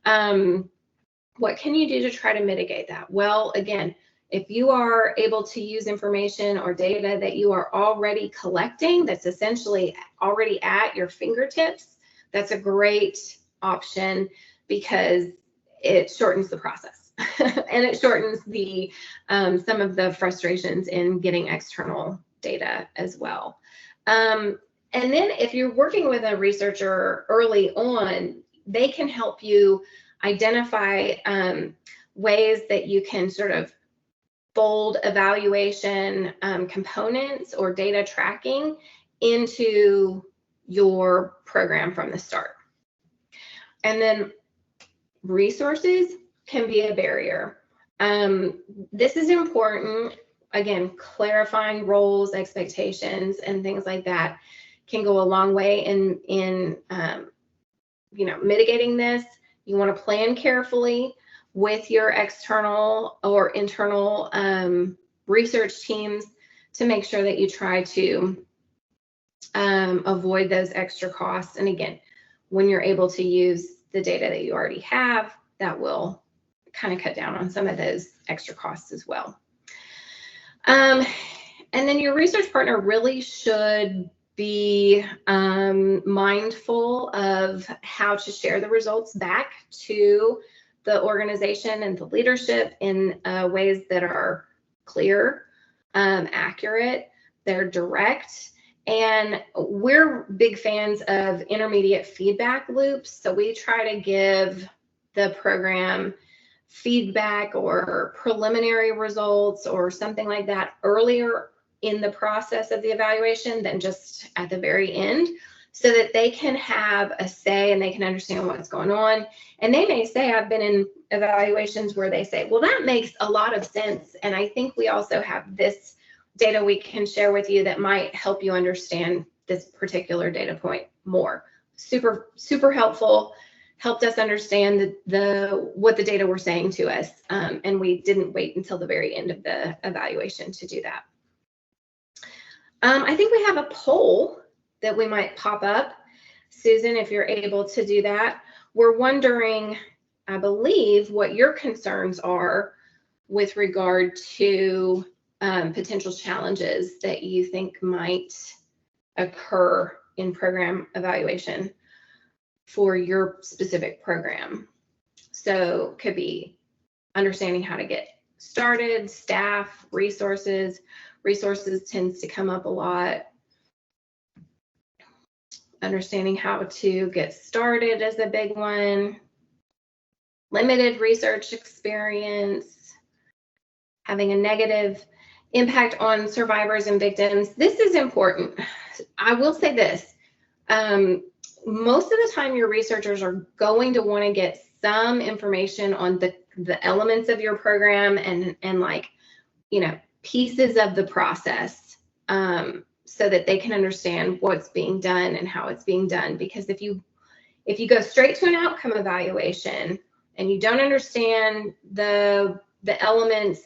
What can you do to try to mitigate that? Well, again, if you are able to use information or data that you are already collecting, that's essentially already at your fingertips, that's a great option because it shortens the process and it shortens the some of the frustrations in getting external data as well. And then if you're working with a researcher early on, they can help you identify ways that you can sort of fold evaluation components or data tracking into your program from the start. And then resources can be a barrier. This is important. Again, clarifying roles, expectations, and things like that can go a long way in mitigating this. You want to plan carefully with your external or internal research teams to make sure that you try to avoid those extra costs. And again, when you're able to use the data that you already have, that will kind of cut down on some of those extra costs as well. And then your research partner really should be mindful of how to share the results back to the organization and the leadership in ways that are clear, accurate, they're direct. And we're big fans of intermediate feedback loops. So we try to give the program feedback or preliminary results or something like that earlier in the process of the evaluation than just at the very end, so that they can have a say and they can understand what's going on. And they may say, I've been in evaluations where they say, well, that makes a lot of sense. And I think we also have this data we can share with you that might help you understand this particular data point more. Super, super helpful helped us understand what the data were saying to us. And we didn't wait until the very end of the evaluation to do that. I think we have a poll that we might pop up. Susan, if you're able to do that. We're wondering, I believe, what your concerns are with regard to potential challenges that you think might occur in program evaluation for your specific program. So could be understanding how to get started, staff, resources. Resources tends to come up a lot. Understanding how to get started is a big one. Limited research experience, having a negative impact on survivors and victims. This is important. I will say this. Most of the time your researchers are going to want to get some information on the elements of your program and like, you know, pieces of the process, so that they can understand what's being done and how it's being done. Because if you go straight to an outcome evaluation and you don't understand the elements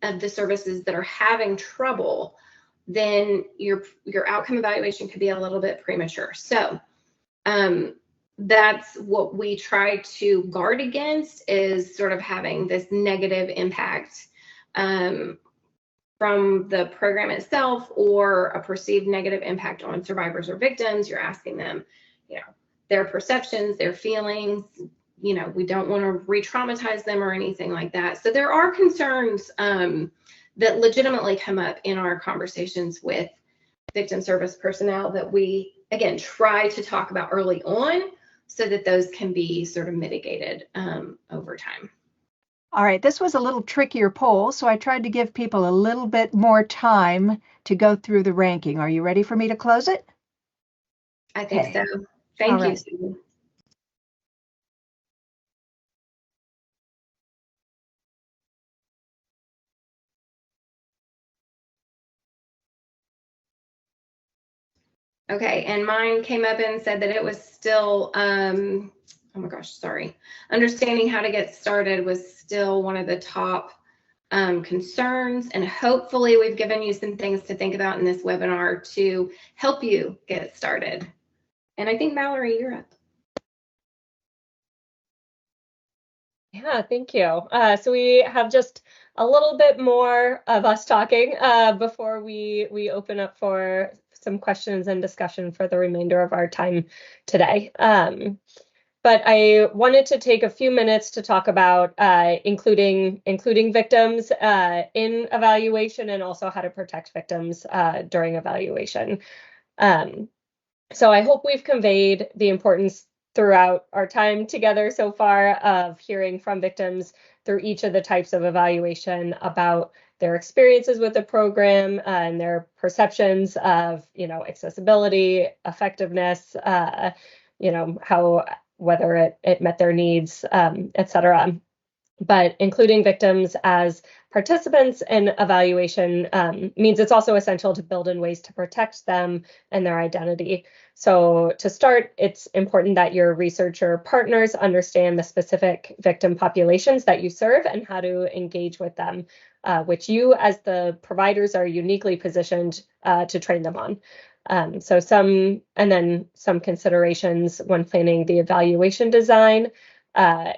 of the services that are having trouble, then your outcome evaluation could be a little bit premature. So that's what we try to guard against, is sort of having this negative impact from the program itself, or a perceived negative impact on survivors or victims. You're asking them, you know, their perceptions, their feelings. You know, we don't want to re-traumatize them or anything like that. So there are concerns that legitimately come up in our conversations with victim service personnel that we, again, try to talk about early on so that those can be sort of mitigated over time. All right, this was a little trickier poll, so I tried to give people a little bit more time to go through the ranking. Are you ready for me to close it? I think so. Thank you, Susan. Okay, and mine came up and said that it was still, oh my gosh, sorry. Understanding how to get started was still one of the top concerns, and hopefully we've given you some things to think about in this webinar to help you get started. And I think, Mallory, you're up. Yeah, thank you. So we have just a little bit more of us talking before we open up for some questions and discussion for the remainder of our time today. But I wanted to take a few minutes to talk about including victims in evaluation, and also how to protect victims during evaluation. So I hope we've conveyed the importance throughout our time together so far of hearing from victims through each of the types of evaluation about their experiences with the program and their perceptions of, you know, accessibility, effectiveness, you know, how, whether it met their needs, et cetera. But including victims as participants in evaluation means it's also essential to build in ways to protect them and their identity. So to start, it's important that your researcher partners understand the specific victim populations that you serve and how to engage with them, which you as the providers are uniquely positioned to train them on. So some considerations when planning the evaluation design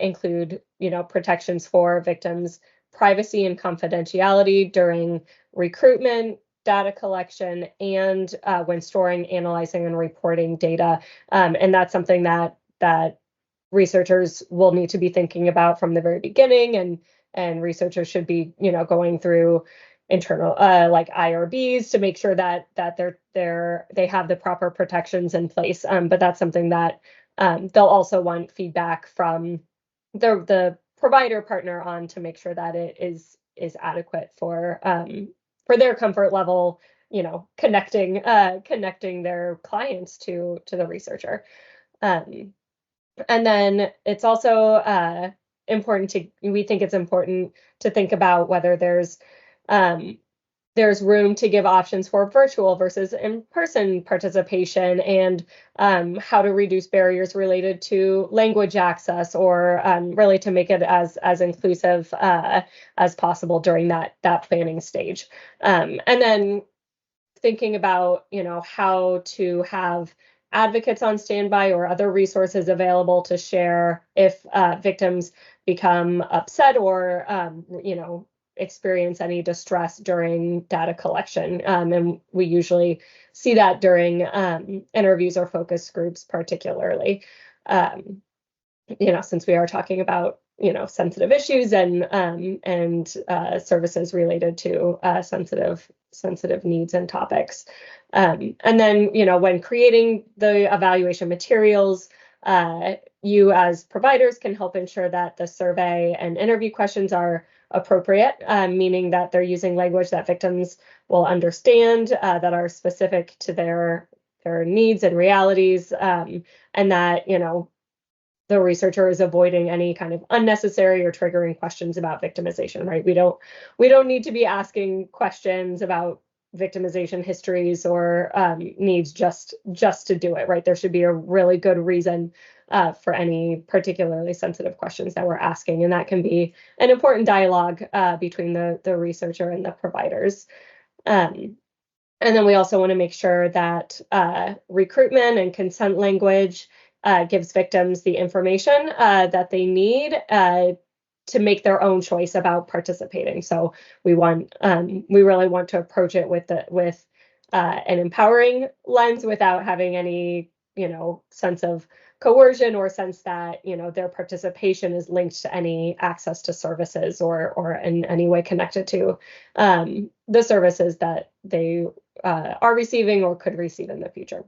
include, you know, protections for victims' privacy and confidentiality during recruitment, data collection, and when storing, analyzing, and reporting data. And that's something that researchers will need to be thinking about from the very beginning, and researchers should be, you know, going through internal like IRBs to make sure that they have the proper protections in place. But that's something that they'll also want feedback from the provider partner on to make sure that it is adequate for their comfort level, you know, connecting their clients to the researcher. And then it's also we think it's important to think about whether there's there's room to give options for virtual versus in-person participation, and how to reduce barriers related to language access, or really to make it as inclusive as possible during that planning stage. And then thinking about, how to have advocates on standby or other resources available to share if victims become upset or, experience any distress during data collection. And we usually see that during interviews or focus groups, particularly, since we are talking about, sensitive issues and services related to sensitive needs and topics. And then, when creating the evaluation materials, you as providers can help ensure that the survey and interview questions are appropriate, meaning that they're using language that victims will understand, that are specific to their needs and realities, and that, the researcher is avoiding any kind of unnecessary or triggering questions about victimization, right? We don't need to be asking questions about victimization histories or needs just to do it, right? There should be a really good reason for any particularly sensitive questions that we're asking, and that can be an important dialogue between the researcher and the providers. And then we also want to make sure that recruitment and consent language gives victims the information that they need to make their own choice about participating. So we really want to approach it with an empowering lens without having any, sense of coercion or sense that, their participation is linked to any access to services or in any way connected to the services that they are receiving or could receive in the future.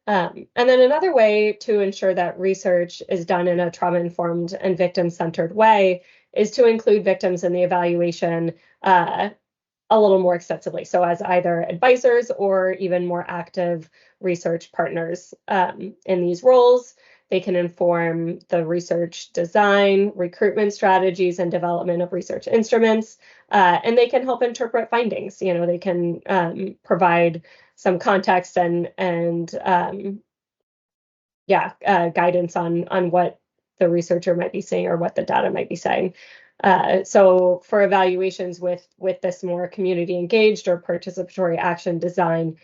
And then another way to ensure that research is done in a trauma-informed and victim-centered way is to include victims in the evaluation a little more extensively. So as either advisors or even more active research partners in these roles. They can inform the research design, recruitment strategies, and development of research instruments, and they can help interpret findings. They can provide some context and guidance on what the researcher might be saying or what the data might be saying. So for evaluations with this more community engaged or participatory action design,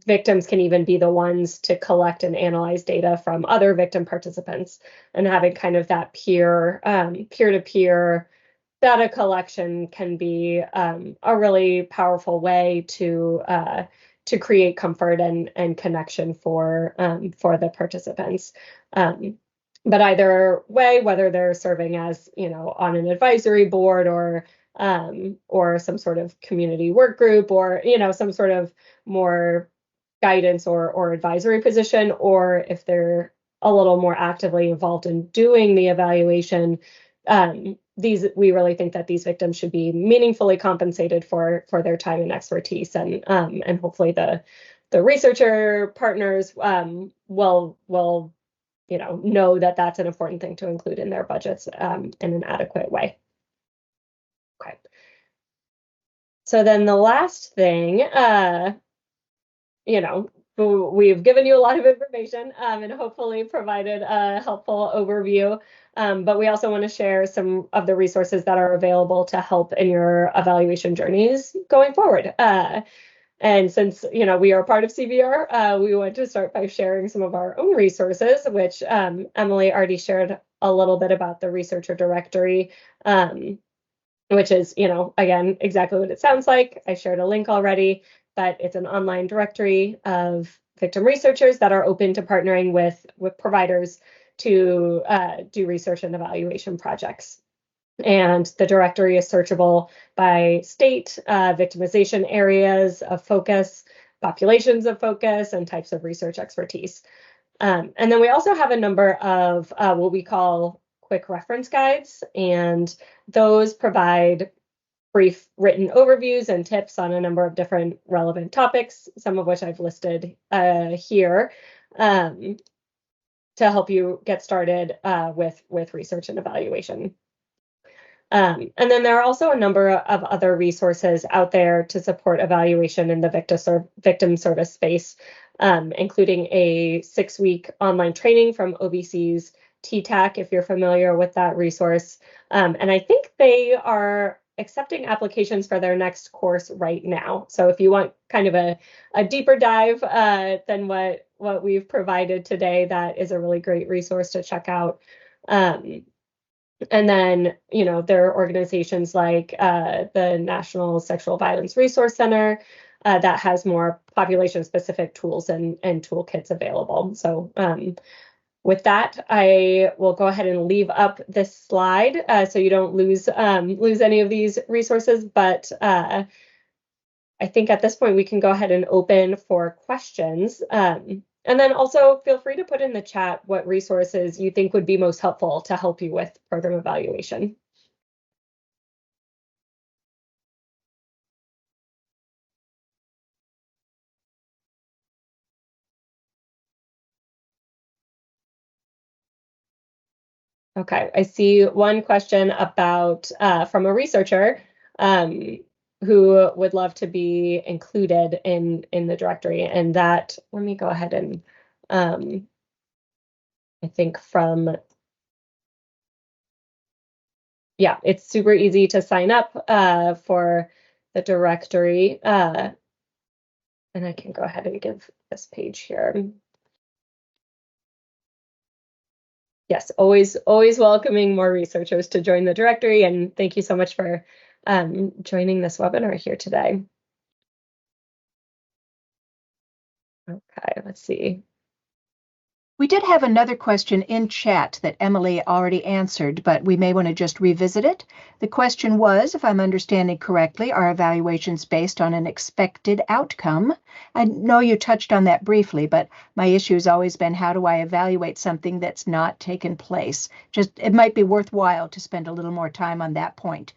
victims can even be the ones to collect and analyze data from other victim participants, and having kind of that peer-to-peer data collection can be a really powerful way to create comfort and connection for the participants. But either way, whether they're serving as, on an advisory board or some sort of community work group, or, some sort of more guidance or advisory position, or if they're a little more actively involved in doing the evaluation, we really think that these victims should be meaningfully compensated for their time and expertise, and hopefully the researcher partners will know that that's an important thing to include in their budgets in an adequate way. Okay. So then the last thing, we've given you a lot of information and hopefully provided a helpful overview, but we also want to share some of the resources that are available to help in your evaluation journeys going forward. And since, we are part of CVR, we want to start by sharing some of our own resources, which Emily already shared a little bit about the researcher directory, which is, again, exactly what it sounds like. I shared a link already, but it's an online directory of victim researchers that are open to partnering with providers to do research and evaluation projects. And the directory is searchable by state, victimization areas of focus, populations of focus, and types of research expertise. And then we also have a number of what we call quick reference guides, and those provide brief written overviews and tips on a number of different relevant topics, some of which I've listed here, to help you get started with research and evaluation. And then there are also a number of other resources out there to support evaluation in the victim service space, including a 6-week online training from OVC's TTAC, if you're familiar with that resource. And I think they are accepting applications for their next course right now. So if you want kind of a deeper dive than what we've provided today, that is a really great resource to check out. And then, there are organizations like the National Sexual Violence Resource Center that has more population-specific tools and toolkits available. So with that, I will go ahead and leave up this slide so you don't lose any of these resources. But I think at this point we can go ahead and open for questions. And then also feel free to put in the chat what resources you think would be most helpful to help you with program evaluation. Okay, I see one question about from a researcher who would love to be included in the directory, and that, let me go ahead and I think yeah, it's super easy to sign up for the directory, and I can go ahead and give this page here. Yes, always welcoming more researchers to join the directory, and thank you so much for joining this webinar here today. Okay, let's see. We did have another question in chat that Emily already answered, but we may want to just revisit it. The question was, if I'm understanding correctly, are evaluations based on an expected outcome? I know you touched on that briefly, but my issue has always been, how do I evaluate something that's not taken place? It might be worthwhile to spend a little more time on that point.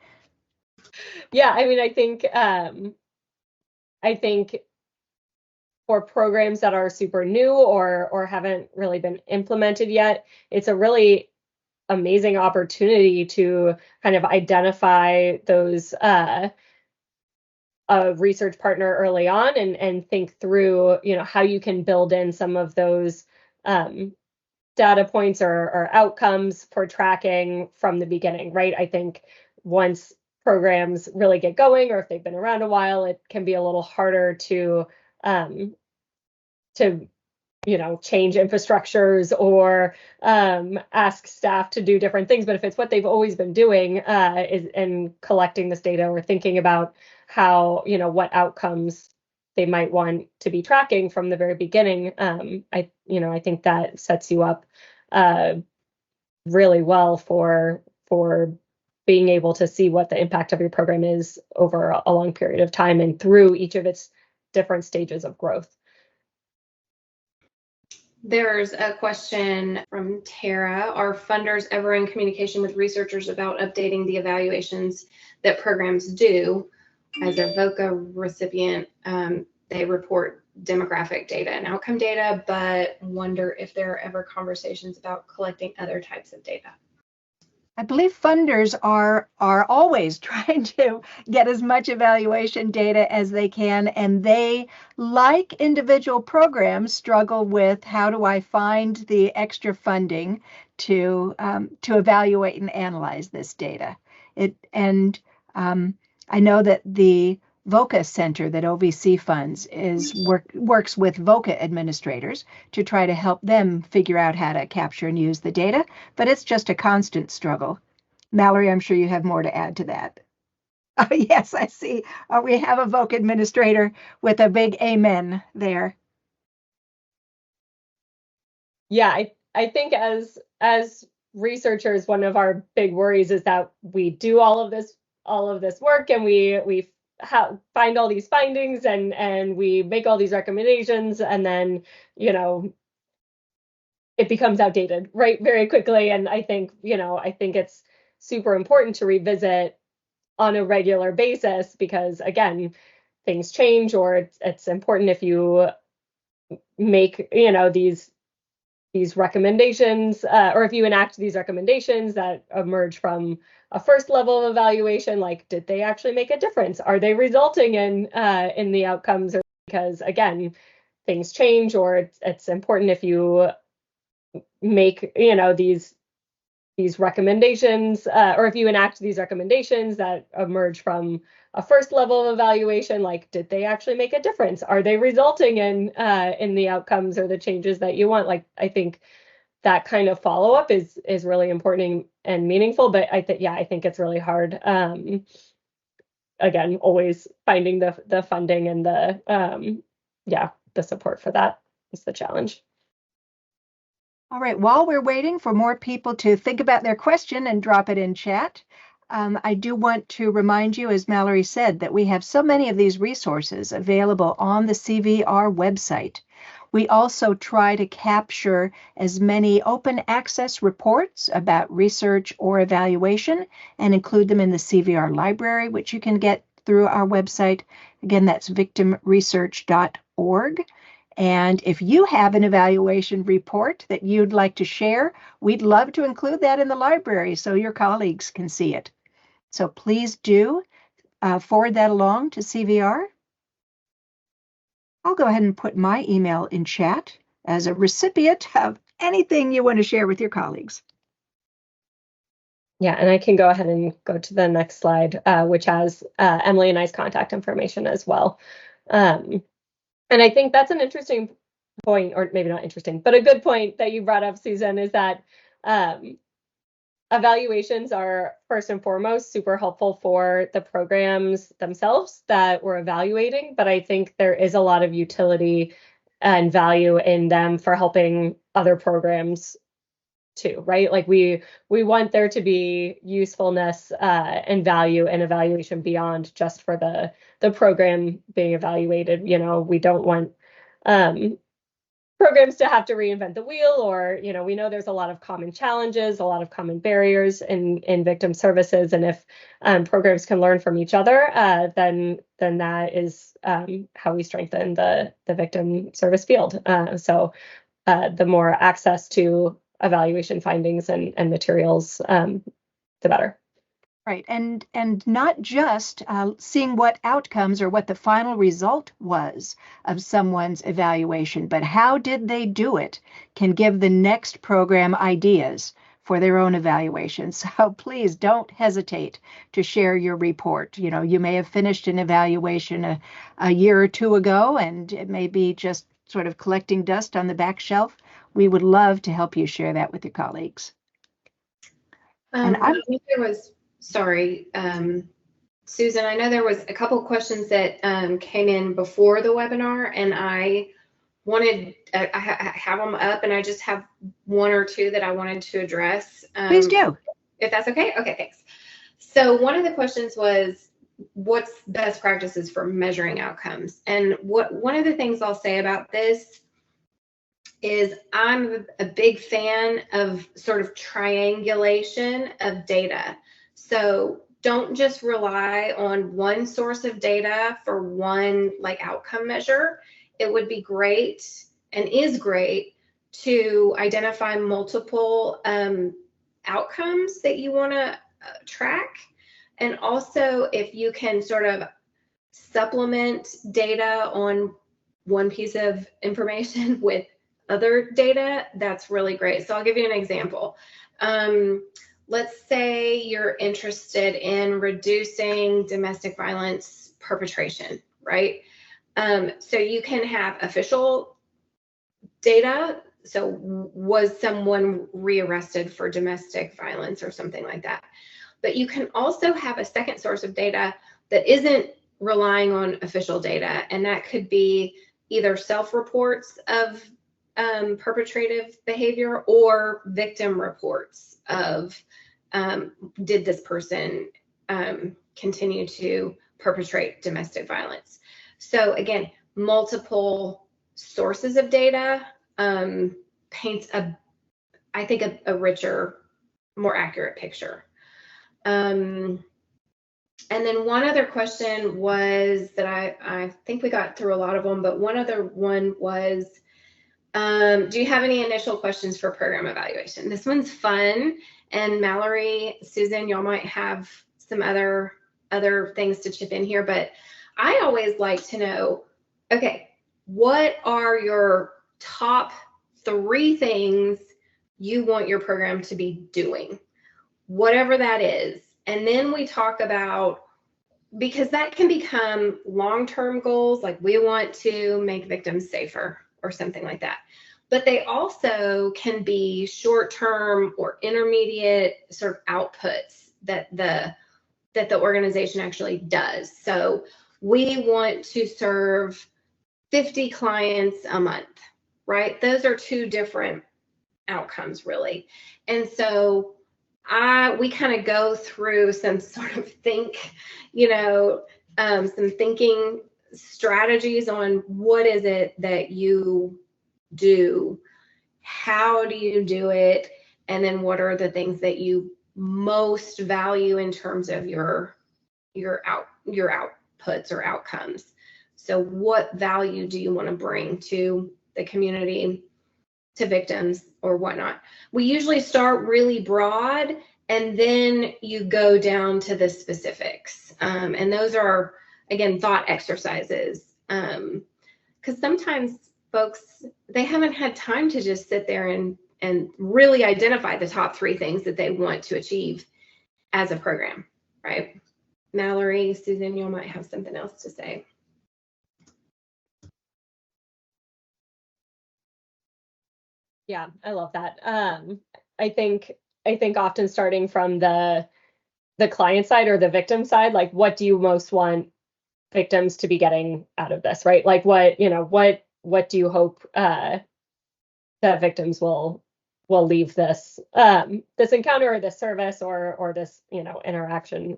Yeah, I mean, I think for programs that are super new or haven't really been implemented yet, it's a really amazing opportunity to kind of identify those a research partner early on and think through, how you can build in some of those data points or outcomes for tracking from the beginning, right? I think once programs really get going, or if they've been around a while, it can be a little harder to change infrastructures or ask staff to do different things. But if it's what they've always been doing and collecting this data or thinking about how, what outcomes they might want to be tracking from the very beginning, I think that sets you up really well for being able to see what the impact of your program is over a long period of time and through each of its different stages of growth. There's a question from Tara. Are funders ever in communication with researchers about updating the evaluations that programs do? As a VOCA recipient, they report demographic data and outcome data, but wonder if there are ever conversations about collecting other types of data. I believe funders are always trying to get as much evaluation data as they can, and they, like individual programs, struggle with, how do I find the extra funding to evaluate and analyze this data? I know that the VOCA Center that OVC funds works with VOCA administrators to try to help them figure out how to capture and use the data, but it's just a constant struggle. Mallory, I'm sure you have more to add to that. Oh, yes, I see. We have a VOCA administrator with a big amen there. Yeah, I think as researchers, one of our big worries is that we do all of this work and we find all these findings and we make all these recommendations, and then it becomes outdated very quickly. And I think it's super important to revisit on a regular basis, because again, things change, or it's important if you make these these recommendations, or if you enact these recommendations that emerge from a first level of evaluation, like did they actually make a difference? Are they resulting in the outcomes? Or because again, things change, or it's important if you make these recommendations, or if you enact these recommendations that emerge from a first level of evaluation, like did they actually make a difference? Are they resulting in the outcomes or the changes that you want? Like I think that kind of follow-up is really important and meaningful, but I think it's really hard. Again, always finding the funding and the support for that is the challenge. All right, while we're waiting for more people to think about their question and drop it in chat, I do want to remind you, as Mallory said, that we have so many of these resources available on the CVR website. We also try to capture as many open access reports about research or evaluation and include them in the CVR library, which you can get through our website. Again, that's victimresearch.org. And if you have an evaluation report that you'd like to share, we'd love to include that in the library so your colleagues can see it. So please do forward that along to CVR. I'll go ahead and put my email in chat as a recipient of anything you want to share with your colleagues. Yeah, and I can go ahead and go to the next slide, which has Emily and I's contact information as well. And I think that's an interesting point, or maybe not interesting, but a good point that you brought up, Susan, is that evaluations are first and foremost super helpful for the programs themselves that we're evaluating, but I think there is a lot of utility and value in them for helping other programs too, right? Like we want there to be usefulness and value and evaluation beyond just for the program being evaluated. We don't want programs to have to reinvent the wheel, or we know there's a lot of common challenges, a lot of common barriers in victim services, and if programs can learn from each other, then that is how we strengthen the victim service field. So the more access to evaluation findings and materials, the better. Right, and not just seeing what outcomes or what the final result was of someone's evaluation, but how did they do it can give the next program ideas for their own evaluation. So please don't hesitate to share your report. You may have finished an evaluation a year or two ago, and it may be just sort of collecting dust on the back shelf. We would love to help you share that with your colleagues. And I think there was, sorry, Susan, I know there was a couple of questions that came in before the webinar, and I wanted, I have them up, and I just have one or two that I wanted to address. Please do. If that's okay. Okay, thanks. So one of the questions was, what's best practices for measuring outcomes? And one of the things I'll say about this is I'm a big fan of sort of triangulation of data. So don't just rely on one source of data for one outcome measure. It would be great and is great to identify multiple outcomes that you want to track. And also if you can sort of supplement data on one piece of information with other data, that's really great. So I'll give you an example. Let's say you're interested in reducing domestic violence perpetration, right? So you can have official data. So was someone rearrested for domestic violence or something like that? But you can also have a second source of data that isn't relying on official data, and that could be either self-reports of perpetrative behavior or victim reports of did this person continue to perpetrate domestic violence. So again, multiple sources of data paints I think a richer, more accurate picture. And then one other question was that I think we got through a lot of them, but one other one was Do you have any initial questions for program evaluation? This one's fun, and Mallory, Susan, y'all might have some other things to chip in here, but I always like to know, okay, what are your top 3 things you want your program to be doing, whatever that is. And then we talk about, because that can become long-term goals, like we want to make victims safer or something like that. But they also can be short-term or intermediate sort of outputs that the organization actually does. So we want to serve 50 clients a month, right? Those are 2 different outcomes, really. And so we kind of go through some sort of some thinking strategies on what is it that you do, how do you do it, and then what are the things that you most value in terms of your outputs or outcomes. So what value do you want to bring to the community, to victims or whatnot? We usually start really broad and then you go down to the specifics. And those are, again, thought exercises. Because sometimes folks, they haven't had time to just sit there and really identify the top 3 things that they want to achieve as a program, right? Mallory, Susan, you might have something else to say. Yeah, I love that. I think often starting from the client side or the victim side, like what do you most want victims to be getting out of this, right? Like what do you hope that victims will leave this this encounter or this service or this interaction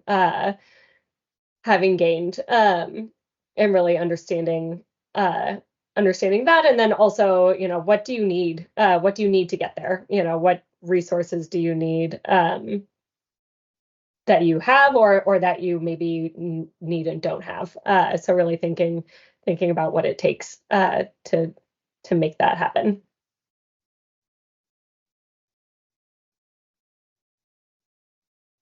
having gained, and really understanding that, and then also what do you need to get there, what resources do you need that you have or that you maybe need and don't have, so really thinking about what it takes to make that happen.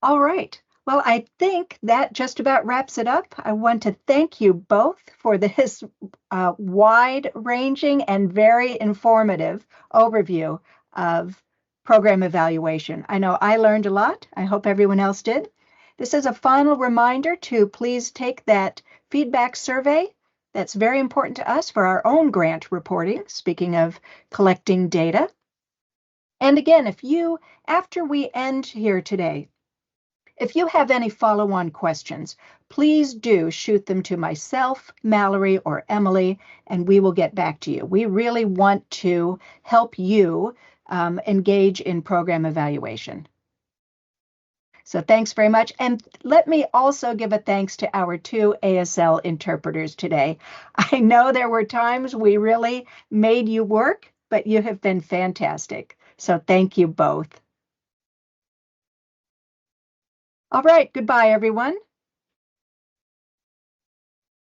All right. Well, I think that just about wraps it up. I want to thank you both for this wide-ranging and very informative overview of program evaluation. I know I learned a lot. I hope everyone else did. This is a final reminder to please take that feedback survey. That's very important to us for our own grant reporting, speaking of collecting data. And again, after we end here today, if you have any follow-on questions, please do shoot them to myself, Mallory, or Emily, and we will get back to you. We really want to help you engage in program evaluation. So thanks very much. And let me also give a thanks to our 2 ASL interpreters today. I know there were times we really made you work, but you have been fantastic. So thank you both. All right, goodbye, everyone.